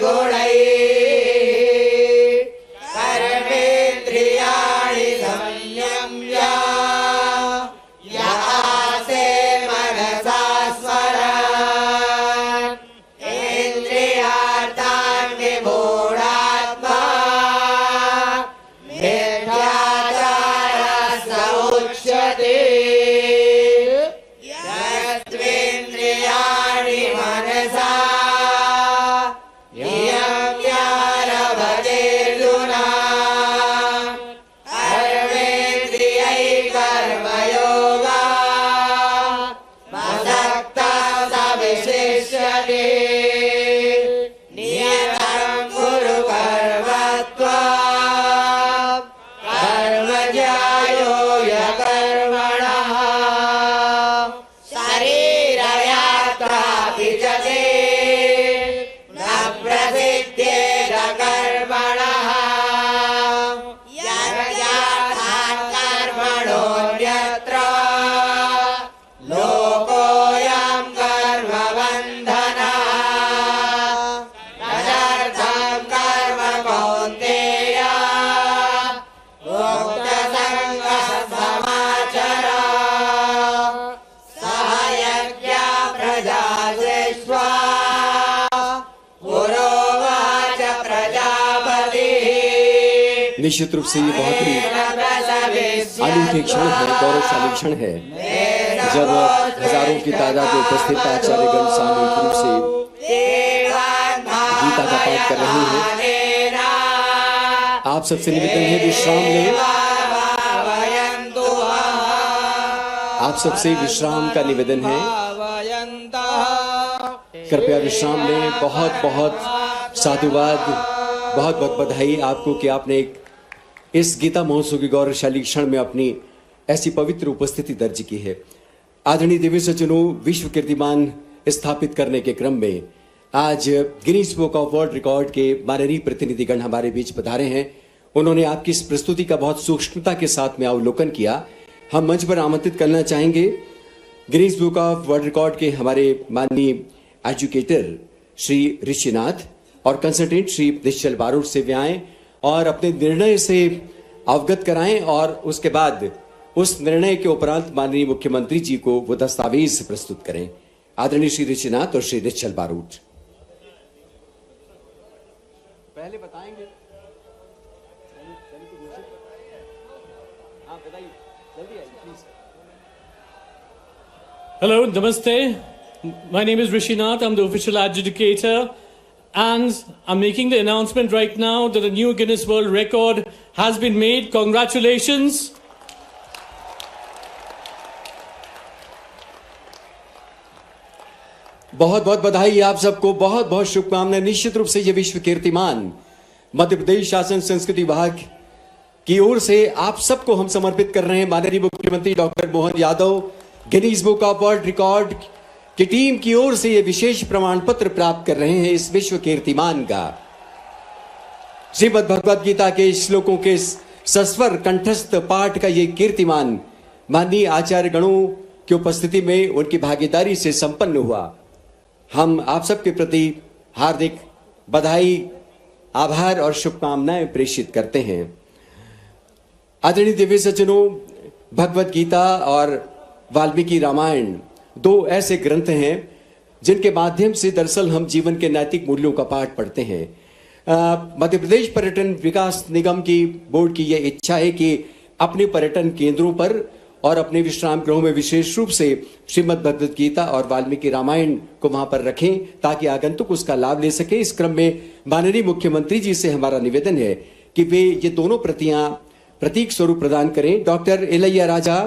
गुणैः कर्मेन्द्रियाणि संयम्य यासे मनसा स्मरन् इन्द्रियार्थान् विमूढात्मा मिथ्याचारः स उच्यते यस्त्वेन्द्रियाणि मनसा नियम्यारभतेऽर्जुन कर्मेन्द्रियैः कर्मयोगः मदक्तः स विशिष्यते नियतं कुरु कर्मत्वं कर्मज्ञायो यकर्मणः शरीरयात्रापि च ते न प्रसिद्ध्येत कर्मणः यज्ञार्थात् कर्मणोऽन्यत्र लोकोऽयं कर्मबन्धनः तदर्थं कर्म कौन्तेय मुक्तसङ्गः समाचर सह यज्ञा प्रजा सृष्ट्वा पुरोवाच प्रजापतिः निश्चित रूप से ये बहुत ही अनूठे क्षण है, गौरवशाली क्षण है जब हजारों की तादाद में उपस्थित आचार्यगण सामूहिक रूप से गीता का पाठ कर रहे हैं। आप सबसे निवेदन है विश्राम लें। आप सबसे विश्राम का निवेदन है, कृपया विश्राम लें। बहुत बहुत साधुवाद, बहुत बहुत बधाई आपको कि आपने इस गीता महोत्सव की गौरवशाली क्षण में अपनी ऐसी पवित्र उपस्थिति दर्ज की है। आदरणीय दिव्य सज्जनों, विश्व कीर्तिमान स्थापित करने के क्रम में आज Guinness book of world record के माननीय प्रतिनिधिगण हमारे बीच पधारे हैं। उन्होंने आपकी इस प्रस्तुति का बहुत सूक्ष्मता के साथ में अवलोकन किया। हम मंच पर आमंत्रित करना चाहेंगे Guinness book of world record के हमारे माननीय एजुकेटर श्री ऋषिनाथ और कंसल्टेंट श्री निश्चल बारूद से वे आएं और अपने निर्णय से अवगत कराएं और उसके बाद उस निर्णय के उपरांत माननीय मुख्यमंत्री जी को वो दस्तावेज प्रस्तुत करें। आदरणीय श्री ऋषिनाथ और श्री निश्चल बारूद पहले बताएंगे। Hello, Namaste. My name is Rishinath. I'm the official adjudicator. And I'm making the announcement right now that a new Guinness World Record has been made. Congratulations. बहुत बहुत बधाई आप सबको, बहुत बहुत शुभकामनाएं। निश्चित रूप से ये विश्व कीर्तिमान मध्य प्रदेश शासन संस्कृति विभाग की ओर से आप सबको हम समर्पित कर रहे हैं। माननीय मुख्यमंत्री doctor Mohan Yadav, Guinness book of world record की टीम की ओर से ये विशेष प्रमाण पत्र प्राप्त कर रहे हैं इस विश्व कीर्तिमान का। श्रीमद् भगवद गीता के श्लोकों के सस्वर कंठस्थ पाठ का ये कीर्तिमान माननीय आचार्य गणों की उपस्थिति में उनकी भागीदारी से संपन्न हुआ। हम आप सबके प्रति हार्दिक बधाई, आभार और शुभकामनाएं प्रेषित करते हैं। आदरणीय दिव्य सज्जनों, भगवद गीता और वाल्मीकि रामायण दो ऐसे ग्रंथ हैं जिनके माध्यम से दरअसल हम जीवन के नैतिक मूल्यों का पाठ पढ़ते हैं। मध्य प्रदेश पर्यटन विकास निगम की बोर्ड की यह इच्छा है कि अपने पर्यटन केंद्रों पर और अपने विश्राम गृहों में विशेष रूप से श्रीमद् भगवद गीता और वाल्मीकि रामायण को वहां पर रखें ताकि आगंतुक उसका लाभ ले सके। इस क्रम में माननीय मुख्यमंत्री जी से हमारा निवेदन है कि वे ये दोनों प्रतियां प्रतीक स्वरूप प्रदान करें। डॉक्टर इलैया राजा,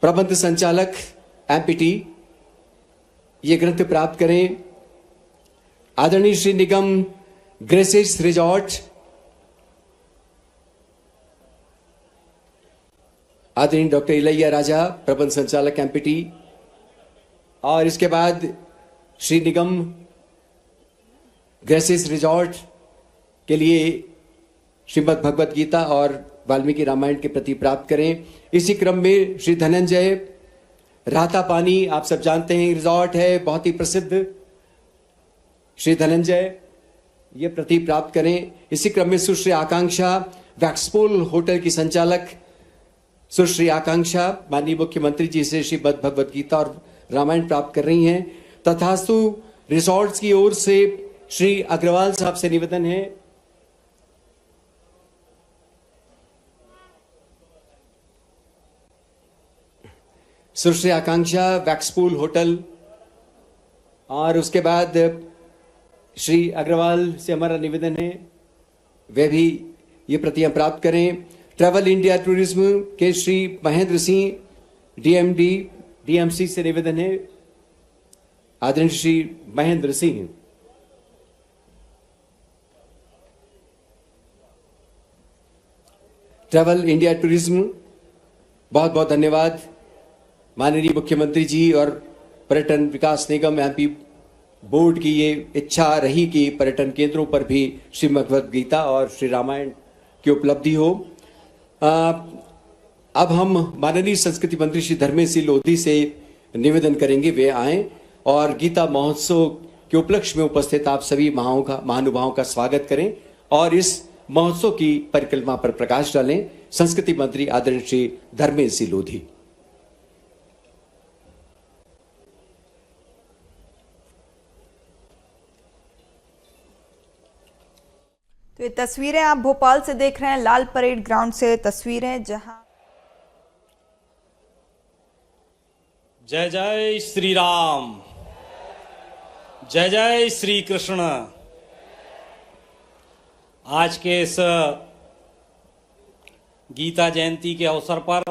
प्रबंध संचालक एमपीटी, ये ग्रंथ प्राप्त करें। आदरणीय श्री निगम ग्रेसेस रिजॉर्ट, आदरणीय डॉक्टर इलैया राजा, प्रबंध संचालक एमपीटी, और इसके बाद श्री निगम ग्रेसेस रिजॉर्ट के लिए श्रीमद् भगवद गीता और वाल्मीकि रामायण के प्रति प्राप्त करें। इसी क्रम में श्री धनंजय राता पानी, आप सब जानते हैं रिजॉर्ट है बहुत ही प्रसिद्ध, श्री धनंजय ये प्रति प्राप्त करें। इसी क्रम में सुश्री आकांक्षा वैक्सपोल होटल की संचालक सुश्री आकांक्षा माननीय मुख्यमंत्री जी से श्रीमद् भगवद गीता और रामायण प्राप्त कर रही हैं। तथास्तु रिसोर्ट्स की ओर से श्री अग्रवाल साहब से निवेदन है सुश्री आकांक्षा वैक्सपूल होटल, और उसके बाद श्री अग्रवाल से हमारा निवेदन है वे भी ये प्रतियां प्राप्त करें। ट्रैवल इंडिया टूरिज्म के श्री महेंद्र सिंह डीएमसी से निवेदन है आदरणीय Shri Mahendra Singh. Travel India tourism, बहुत बहुत धन्यवाद। माननीय मुख्यमंत्री जी और पर्यटन विकास निगम एमपी बोर्ड की ये इच्छा रही कि पर्यटन केंद्रों पर भी श्री भगवद गीता और श्री रामायण की उपलब्धि हो। अब हम माननीय संस्कृति मंत्री श्री धर्मेंद्र सिंह लोधी से निवेदन करेंगे वे आए और गीता महोत्सव के उपलक्ष्य में उपस्थित आप सभी महानुभावों का स्वागत करें और इस महोत्सव की परिक्रमा पर प्रकाश डालें। संस्कृति मंत्री आदरणीय श्री धर्मेंद्र सिंह लोधी। तो ये तस्वीरें आप भोपाल से देख रहे हैं, लाल परेड ग्राउंड से तस्वीरें, जहां जय जय श्री राम, जय जय श्री कृष्ण। आज के इस गीता जयंती के अवसर पर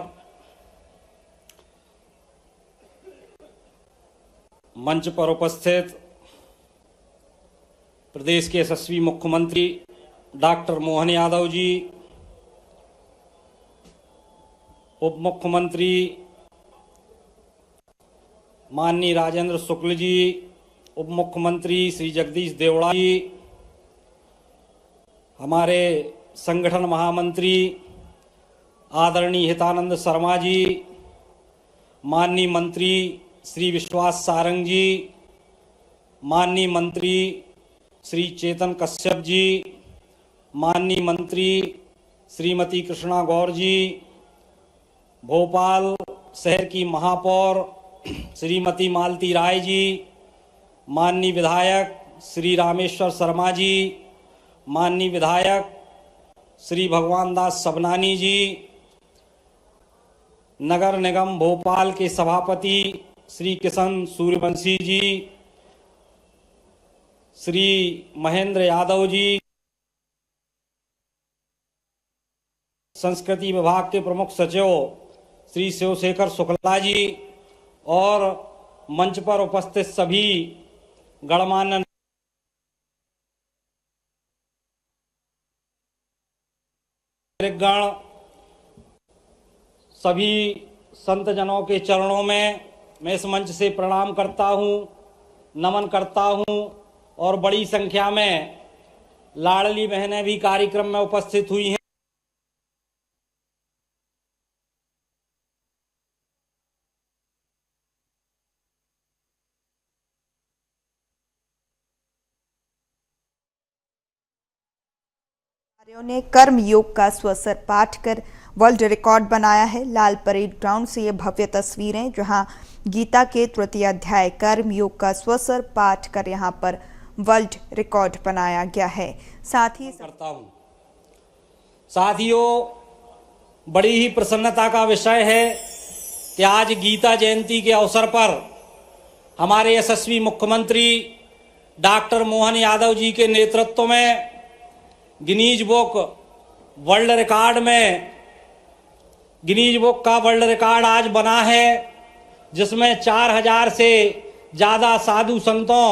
मंच पर उपस्थित प्रदेश के यशस्वी मुख्यमंत्री डॉक्टर मोहन यादव जी, उप मुख्यमंत्री माननीय राजेंद्र शुक्ल जी, उप मुख्यमंत्री श्री जगदीश देवड़ा जी, हमारे संगठन महामंत्री आदरणीय हितानंद शर्मा जी, माननीय मंत्री श्री विश्वास सारंग जी, माननीय मंत्री श्री चेतन कश्यप जी, माननीय मंत्री श्रीमती कृष्णा गौर जी, भोपाल शहर की महापौर श्रीमती मालती राय जी, माननीय विधायक श्री रामेश्वर शर्मा जी, माननीय विधायक श्री भगवान दास सबनानी जी, नगर निगम भोपाल के सभापति श्री किशन सूर्यवंशी जी, श्री महेंद्र यादव जी, संस्कृति विभाग के प्रमुख सचिव श्री शिवशेखर शुक्ला जी और मंच पर उपस्थित सभी गणमान्य गण, सभी संत जनों के चरणों में मैं इस मंच से प्रणाम करता हूं, नमन करता हूं और बड़ी संख्या में लाडली बहनें भी कार्यक्रम में उपस्थित हुई हैं। ने कर्म योग का स्वसर पाठ कर वर्ल्ड रिकॉर्ड बनाया है। लाल परेड ग्राउंड से ये भव्य तस्वीरें, जहां गीता के तृतीय अध्याय कर्म योग का स्वसर पाठ कर यहां पर वर्ल्ड रिकॉर्ड बनाया गया है। साथ ही करता हूं साथियों, बड़ी ही प्रसन्नता का विषय है कि आज गीता जयंती के अवसर पर हमारे यशस्वी मुख्यमंत्री डॉक्टर मोहन यादव जी के नेतृत्व में गिनीज बुक वर्ल्ड रिकॉर्ड में गिनीज बुक का वर्ल्ड रिकॉर्ड आज बना है, जिसमें 4000 से ज़्यादा साधु संतों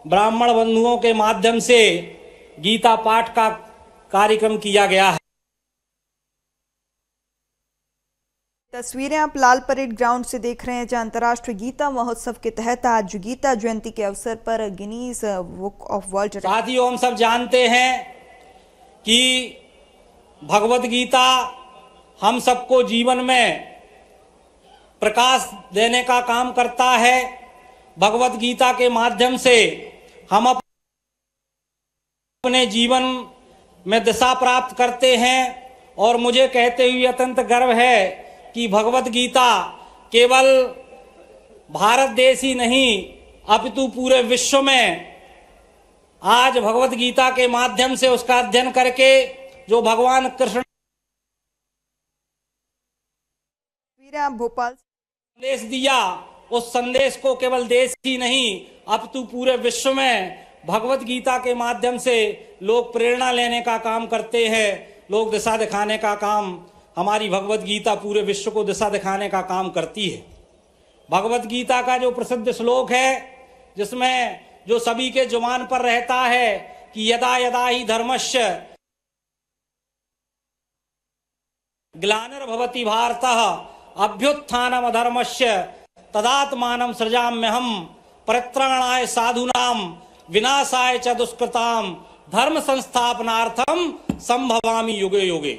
ब्राह्मण बंधुओं के माध्यम से गीता पाठ का कार्यक्रम किया गया है। तस्वीरें आप लाल परेड ग्राउंड से देख रहे हैं, जहां अंतर्राष्ट्रीय गीता महोत्सव के तहत आज गीता जयंती के अवसर पर गिनीज बुक ऑफ वर्ल्ड। साथियों, हम सब जानते हैं कि भगवत गीता हम सबको जीवन में प्रकाश देने का काम करता है। भगवत गीता के माध्यम से हम अपने जीवन में दिशा प्राप्त करते हैं। और मुझे कहते हुए अत्यंत गर्व है कि भगवत गीता केवल भारत देश ही नहीं अपितु पूरे विश्व में आज भगवत गीता के माध्यम से उसका अध्ययन करके जो भगवान कृष्ण भोपाल संदेश दिया, उस संदेश को केवल देश ही नहीं अपितु पूरे विश्व में भगवत गीता के माध्यम से लोग प्रेरणा लेने का काम करते हैं, लोग दिशा दिखाने का काम, हमारी भगवत गीता पूरे विश्व को दिशा दिखाने का काम करती है। भगवत गीता का जो प्रसिद्ध श्लोक है जिसमें जो सभी के जुबान पर रहता है कि यदा यदा ही धर्मस्य ग्लानिर्भवति भारतः अभ्युत्थानम अधर्मस्य तदात्मानं सृजाम्यहम् परित्राणाय साधूनां विनाशाय च दुष्कृताम धर्म संस्थापनार्थम संभवामि युगे युगे।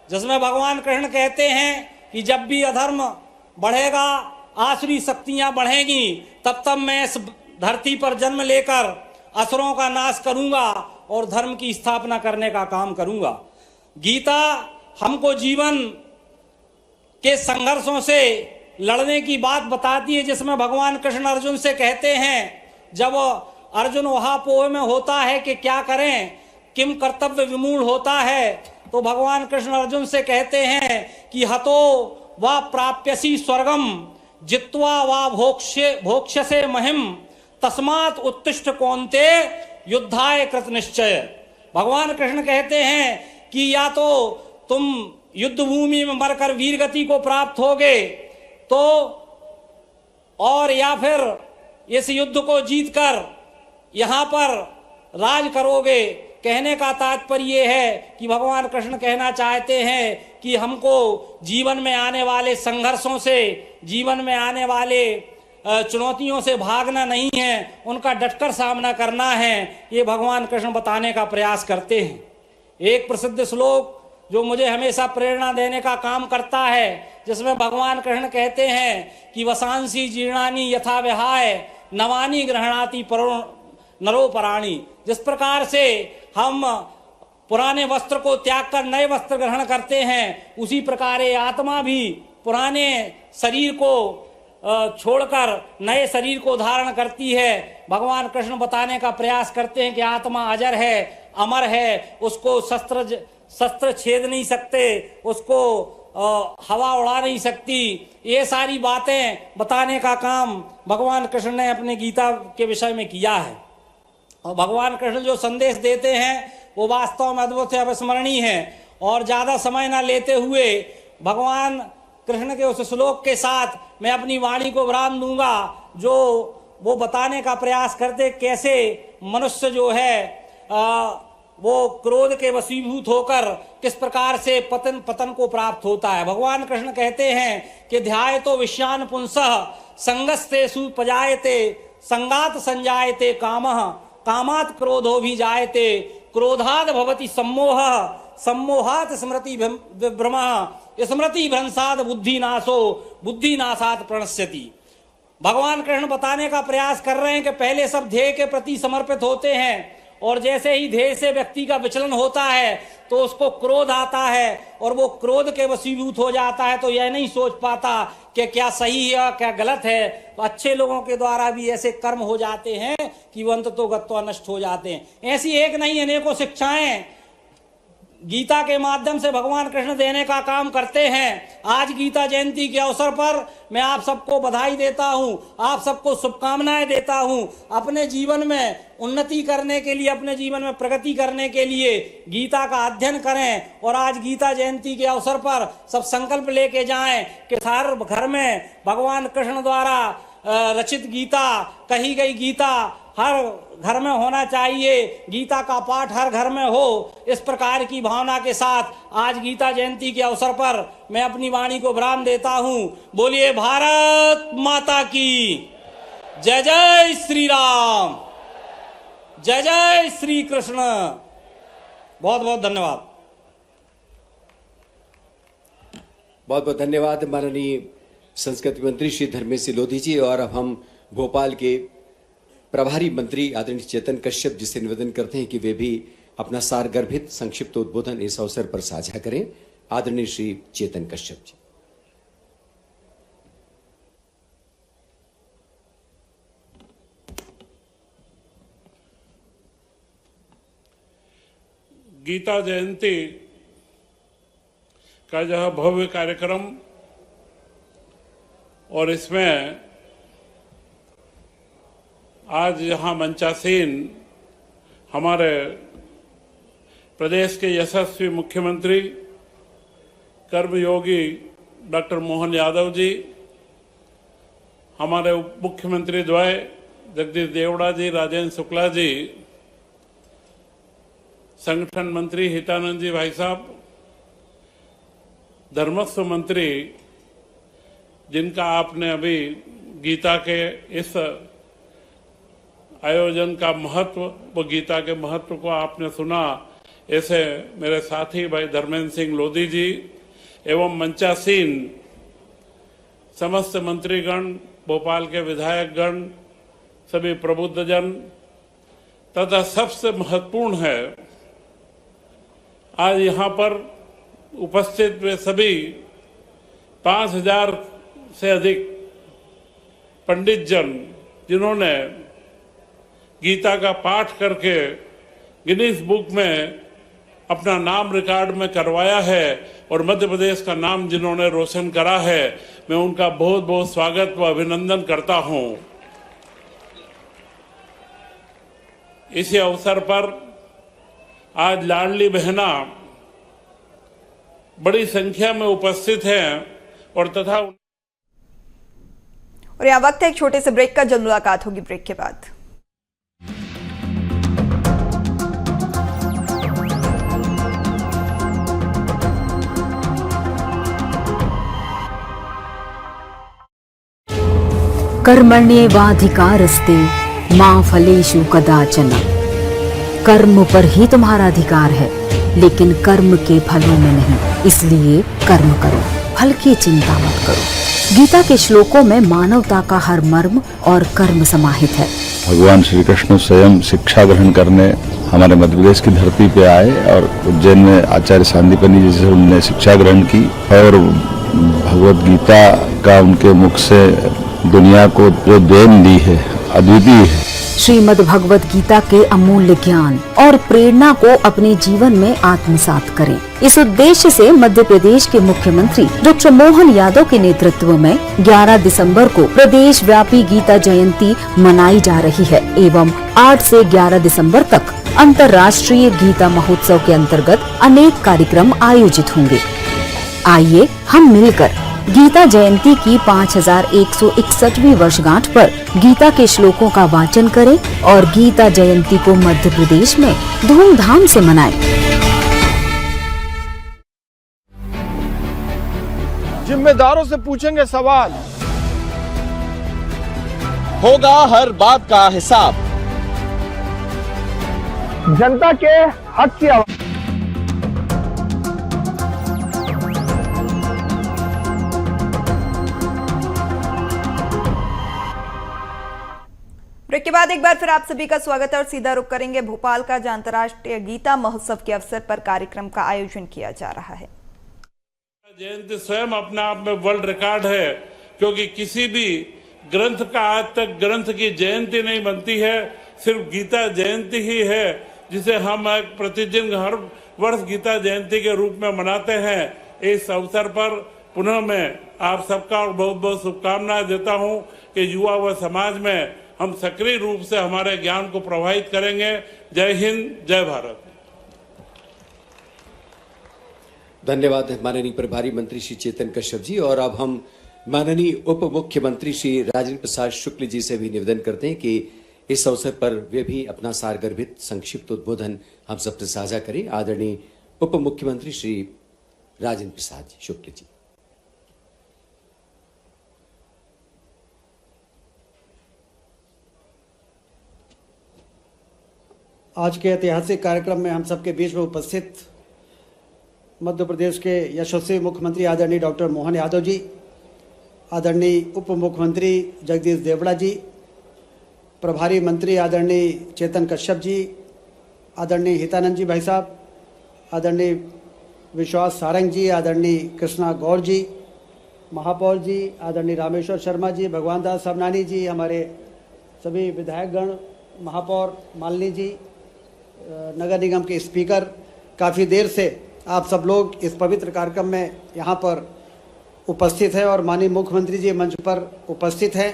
जिसमें भगवान कृष्ण कहते हैं कि जब भी अधर्म बढ़ेगा, आसुरी शक्तियां बढ़ेंगी, तब तब मैं इस धरती पर जन्म लेकर असुरों का नाश करूंगा और धर्म की स्थापना करने का काम करूंगा। गीता हमको जीवन के संघर्षों से लड़ने की बात बताती है, जिसमें भगवान कृष्ण अर्जुन से कहते हैं, जब अर्जुन वहापोह में होता है कि क्या करें, किम कर्तव्य विमूढ़ होता है, तो भगवान कृष्ण अर्जुन से कहते हैं कि हतो वा प्राप्यसी स्वर्गम जित्वा वा भोक्ष्यसे महिम तस्मात् उत्तिष्ठ कौन्ते युद्धाय कृत निश्चय। भगवान कृष्ण कहते हैं कि या तो तुम युद्ध भूमि में मरकर वीर गति को प्राप्त होगे तो, और या फिर इस युद्ध को जीतकर यहाँ पर राज करोगे। कहने का तात्पर्य है कि भगवान कृष्ण कहना चाहते हैं कि हमको जीवन में आने वाले संघर्षों से, जीवन में आने वाले चुनौतियों से भागना नहीं है, उनका डटकर सामना करना है। ये भगवान कृष्ण बताने का प्रयास करते हैं। एक प्रसिद्ध श्लोक जो मुझे हमेशा प्रेरणा देने का काम करता है, जिसमें भगवान कृष्ण कहते हैं कि वसांसी जीर्णानि यथा विहाय नवानि गृह्णाति नरो पराणी। जिस प्रकार से हम पुराने वस्त्र को त्याग कर नए वस्त्र ग्रहण करते हैं, उसी प्रकार ये आत्मा भी पुराने शरीर को छोड़कर नए शरीर को धारण करती है। भगवान कृष्ण बताने का प्रयास करते हैं कि आत्मा अजर है, अमर है, उसको शस्त्र छेद नहीं सकते, उसको हवा उड़ा नहीं सकती। ये सारी बातें बताने का काम भगवान कृष्ण ने अपने गीता के विषय में किया है। और भगवान कृष्ण जो संदेश देते हैं वो वास्तव में अद्भुत है, अविस्मरणीय है। और ज़्यादा समय ना लेते हुए भगवान कृष्ण के उस श्लोक के साथ मैं अपनी वाणी को विराम दूंगा, जो वो बताने का प्रयास करते कैसे मनुष्य जो है वो क्रोध के वशीभूत होकर किस प्रकार से पतन को प्राप्त होता है। भगवान कृष्ण कहते हैं कि ध्याय तो विषयान पुंसः संगस्तेषु पजायते संगात संजायते कामः कामात् क्रोधो भी जायते क्रोधाद भवति सम्मोहः सम्मोहात् स्मृति विभ्रमः स्मृति भ्रंसाद बुद्धिनाशो बुद्धिनाशात् प्रणश्यति। भगवान कृष्ण बताने का प्रयास कर रहे हैं कि पहले सब ध्येय के प्रति समर्पित होते हैं, और जैसे ही ध्येय से व्यक्ति का विचलन होता है तो उसको क्रोध आता है, और वो क्रोध के वशीभूत हो जाता है, तो यह नहीं सोच पाता कि क्या सही है क्या गलत है। तो अच्छे लोगों के द्वारा भी ऐसे कर्म हो जाते हैं कि वो अंततो गत्वा नष्ट हो जाते हैं। ऐसी एक नहीं अनेकों शिक्षाएं गीता के माध्यम से भगवान कृष्ण देने का काम करते हैं। आज गीता जयंती के अवसर पर मैं आप सबको बधाई देता हूं, आप सबको शुभकामनाएं देता हूं। अपने जीवन में उन्नति करने के लिए, अपने जीवन में प्रगति करने के लिए गीता का अध्ययन करें। और आज गीता जयंती के अवसर पर सब संकल्प लेके जाएं कि हर घर में भगवान कृष्ण द्वारा रचित गीता, कही गई गीता हर घर में होना चाहिए, गीता का पाठ हर घर में हो। इस प्रकार की भावना के साथ आज गीता जयंती के अवसर पर मैं अपनी वाणी को विराम देता हूं। बोलिए भारत माता की जय। जय श्री राम, जय जय श्री कृष्ण। बहुत बहुत धन्यवाद। बहुत बहुत धन्यवाद माननीय संस्कृति मंत्री श्री धर्मेश लोधी जी। और अब हम भोपाल के प्रभारी मंत्री आदरणीय चेतन कश्यप जी से निवेदन करते हैं कि वे भी अपना सारगर्भित संक्षिप्त उद्बोधन इस अवसर पर साझा करें। आदरणीय श्री चेतन कश्यप जी। गीता जयंती का यह भव्य कार्यक्रम और इसमें आज यहाँ मंचासीन हमारे प्रदेश के यशस्वी मुख्यमंत्री कर्मयोगी डॉक्टर मोहन यादव जी, हमारे उप मुख्यमंत्री द्वय जगदीश देवड़ा जी, राजेंद्र शुक्ला जी, संगठन मंत्री हितानंद जी भाई साहब, धर्मस्व मंत्री जिनका आपने अभी गीता के इस आयोजन का महत्व व गीता के महत्व को आपने सुना, ऐसे मेरे साथी भाई धर्मेंद्र सिंह लोधी जी एवं मंचासीन समस्त मंत्रीगण, भोपाल के विधायकगण, सभी प्रबुद्धजन तथा सबसे महत्वपूर्ण है आज यहाँ पर उपस्थित वे सभी 5000 से अधिक पंडित जन जिन्होंने गीता का पाठ करके गिनीज बुक में अपना नाम रिकॉर्ड में करवाया है और मध्य प्रदेश का नाम जिन्होंने रोशन करा है, मैं उनका बहुत बहुत स्वागत व अभिनंदन करता हूं। इसी अवसर पर आज लाडली बहना बड़ी संख्या में उपस्थित हैं और यहाँ वक्त है एक छोटे से ब्रेक का। जल्द मुलाकात होगी ब्रेक के बाद। कर्मण्येवाधिकारस्ते मा फलेषु कदाचन। कर्म पर ही तुम्हारा अधिकार है, लेकिन कर्म के फलों में नहीं। इसलिए कर्म करो, फल की चिंता मत करो। गीता के श्लोकों में मानवता का हर मर्म और कर्म समाहित है। भगवान श्री कृष्ण स्वयं शिक्षा ग्रहण करने हमारे मध्य प्रदेश की धरती पे आए और उज्जैन में आचार्य सांदीपनि जी से उन्होंने शिक्षा ग्रहण की और भगवत गीता का उनके मुख से दुनिया को जो देन दी है अद्वितीय है। श्रीमद् भगवत गीता के अमूल्य ज्ञान और प्रेरणा को अपने जीवन में आत्मसात करें। इस उद्देश्य से मध्य प्रदेश के मुख्यमंत्री डॉक्टर मोहन यादव के नेतृत्व में 11 दिसंबर को प्रदेश व्यापी गीता जयंती मनाई जा रही है एवं 8 से 11 दिसंबर तक अंतर्राष्ट्रीय गीता महोत्सव के अंतर्गत अनेक कार्यक्रम आयोजित होंगे। आइए हम मिलकर गीता जयंती की 5161वीं वर्षगांठ पर गीता के श्लोकों का वाचन करें और गीता जयंती को मध्य प्रदेश में धूमधाम से मनाएं। जिम्मेदारों से पूछेंगे सवाल, होगा हर बात का हिसाब। जनता के हक की आवाज। ब्रेक के बाद एक बार फिर आप सभी का स्वागत है और सीधा रुख करेंगे भोपाल का, जहां अंतर्राष्ट्रीय गीता महोत्सव के अवसर पर कार्यक्रम का आयोजन किया जा रहा है। जयंती स्वयं अपने आप में वर्ल्ड रिकॉर्ड है, क्योंकि किसी भी ग्रंथ का आज तक ग्रंथ की जयंती नहीं बनती है, सिर्फ गीता जयंती ही है जिसे हम प्रतिदिन हर वर्ष गीता जयंती के रूप में मनाते हैं। इस अवसर पर पुनः मैं आप सबका बहुत बहुत शुभकामनाएं देता हूं कि युवा व समाज में हम सक्रिय रूप से हमारे ज्ञान को प्रवाहित करेंगे। जय हिंद, जय भारत। धन्यवाद माननीय प्रभारी मंत्री श्री चेतन कश्यप जी। और अब हम माननीय उप मुख्यमंत्री श्री राजेंद्र प्रसाद शुक्ल जी से भी निवेदन करते हैं कि इस अवसर पर वे भी अपना सारगर्भित संक्षिप्त उद्बोधन हम सबसे साझा करें। आदरणीय उप मुख्यमंत्री श्री राजेंद्र प्रसाद शुक्ल जी। आज के ऐतिहासिक कार्यक्रम में हम सबके बीच में उपस्थित मध्य प्रदेश के यशस्वी मुख्यमंत्री आदरणीय डॉक्टर मोहन यादव जी, आदरणीय उप मुख्यमंत्री जगदीश देवड़ा जी, प्रभारी मंत्री आदरणीय चेतन कश्यप जी, आदरणीय हितानंद जी भाई साहब, आदरणीय विश्वास सारंग जी, आदरणीय कृष्णा गौर जी, महापौर जी, आदरणीय रामेश्वर शर्मा जी, भगवान दास सबनानी जी, हमारे सभी विधायकगण, महापौर मालिनी जी, नगर निगम के स्पीकर, काफ़ी देर से आप सब लोग इस पवित्र कार्यक्रम में यहाँ पर उपस्थित हैं और माननीय मुख्यमंत्री जी मंच पर उपस्थित हैं,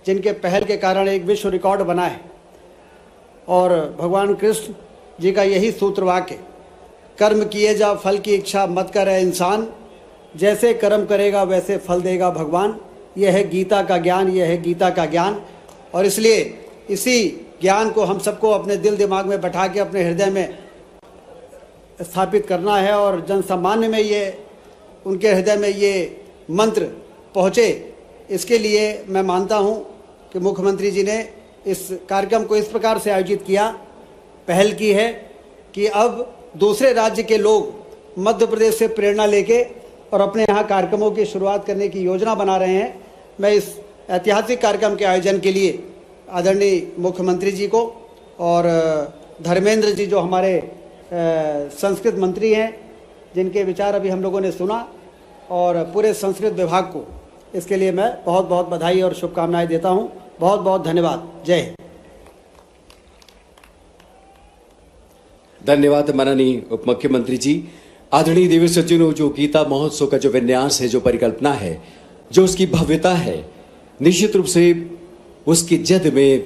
जिनके पहल के कारण एक विश्व रिकॉर्ड बना है। और भगवान कृष्ण जी का यही सूत्र वाक्य, कर्म किए जा फल की इच्छा मत करे इंसान, जैसे कर्म करेगा वैसे फल देगा भगवान। यह है गीता का ज्ञान, यह है गीता का ज्ञान। और इसलिए इसी ज्ञान को हम सबको अपने दिल दिमाग में बैठा के अपने हृदय में स्थापित करना है और जन सामान्य में ये उनके हृदय में ये मंत्र पहुँचे। इसके लिए मैं मानता हूँ कि मुख्यमंत्री जी ने इस कार्यक्रम को इस प्रकार से आयोजित किया, पहल की है कि अब दूसरे राज्य के लोग मध्य प्रदेश से प्रेरणा लेके और अपने यहाँ कार्यक्रमों की शुरुआत करने की योजना बना रहे हैं। मैं इस ऐतिहासिक कार्यक्रम के आयोजन के लिए आदरणीय मुख्यमंत्री जी को और धर्मेंद्र जी जो हमारे संस्कृत मंत्री हैं, जिनके विचार अभी हम लोगों ने सुना, और पूरे संस्कृत विभाग को इसके लिए मैं बहुत बहुत बधाई और शुभकामनाएं देता हूं। बहुत बहुत धन्यवाद। जय हिंद। धन्यवाद माननीय उप मुख्यमंत्री जी। आदरणीय देवी सज्जनों, जो गीता महोत्सव का जो विन्यास है, जो परिकल्पना है, जो उसकी भव्यता है, निश्चित रूप से उसकी जद में,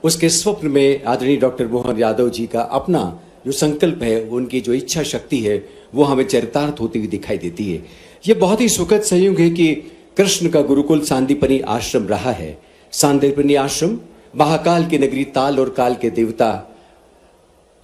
उसके स्वप्न में आदरणीय डॉक्टर मोहन यादव जी का अपना जो संकल्प है, उनकी जो इच्छा शक्ति है, वो हमें चरितार्थ होती हुई दिखाई देती है। ये बहुत ही सुखद संयोग है कि कृष्ण का गुरुकुल सांदीपनी आश्रम रहा है। सांदीपनी आश्रम महाकाल की नगरी, ताल और काल के देवता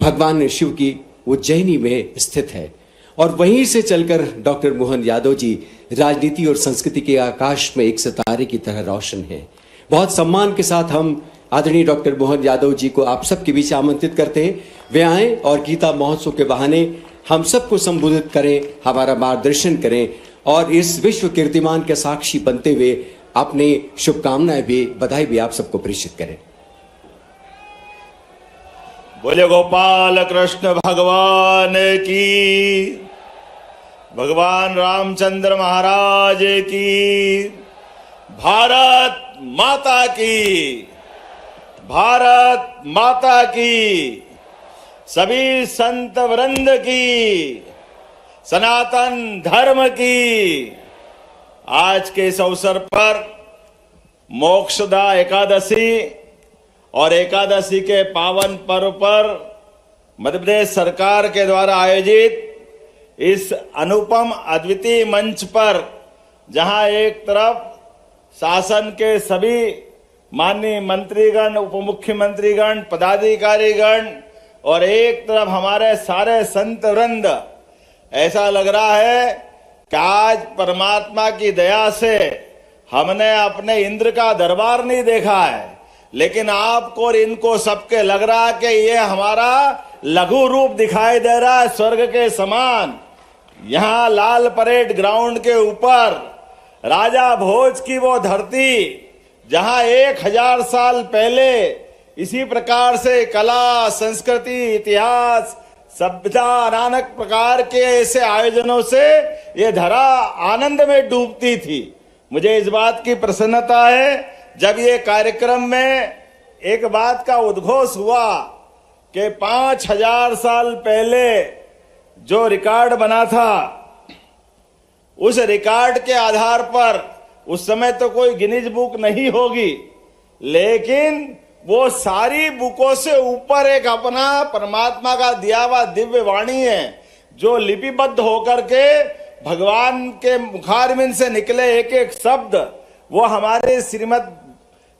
भगवान शिव की उज्जैनी में स्थित है। और वहीं से चलकर डॉक्टर मोहन यादव जी राजनीति और संस्कृति के आकाश में एक सितारे की तरह रोशन है। बहुत सम्मान के साथ हम आदरणीय डॉक्टर मोहन यादव जी को आप सबके बीच आमंत्रित करते हैं। वे आएं और गीता महोत्सव के बहाने हम सबको संबोधित करें, हमारा मार्गदर्शन करें और इस विश्व कीर्तिमान के साक्षी बनते हुए अपनी शुभकामनाएं भी, बधाई भी आप सबको प्रेषित करें। बोले गोपाल कृष्ण भगवान की, भगवान रामचंद्र महाराज की, भारत माता की, भारत माता की, सभी संत वृंद की, सनातन धर्म की। आज के इस अवसर पर मोक्षदा एकादशी और एकादशी के पावन पर्व पर मध्य प्रदेश सरकार के द्वारा आयोजित इस अनुपम अद्वितीय मंच पर, जहां एक तरफ शासन के सभी माननीय मंत्रीगण, उप मुख्यमंत्रीगण, पदाधिकारीगण और एक तरफ हमारे सारे संत वृंद, ऐसा लग रहा है कि आज परमात्मा की दया से हमने अपने इंद्र का दरबार नहीं देखा है, लेकिन आपको और इनको सबके लग रहा है कि ये हमारा लघु रूप दिखाई दे रहा है स्वर्ग के समान। यहां लाल परेड ग्राउंड के ऊपर राजा भोज की वो धरती, जहां 1000 साल पहले इसी प्रकार से कला, संस्कृति, इतिहास, सभ्यता, नानक प्रकार के ऐसे आयोजनों से ये धरा आनंद में डूबती थी। मुझे इस बात की प्रसन्नता है जब ये कार्यक्रम में एक बात का उद्घोष हुआ कि 5000 साल पहले जो रिकॉर्ड बना था, उस रिकॉर्ड के आधार पर, उस समय तो कोई गिनीज बुक नहीं होगी, लेकिन वो सारी बुकों से ऊपर एक अपना परमात्मा का दिया हुआ दिव्य वाणी है, जो लिपिबद्ध होकर के भगवान के मुखारविंद से निकले एक एक शब्द, वो हमारे श्रीमद्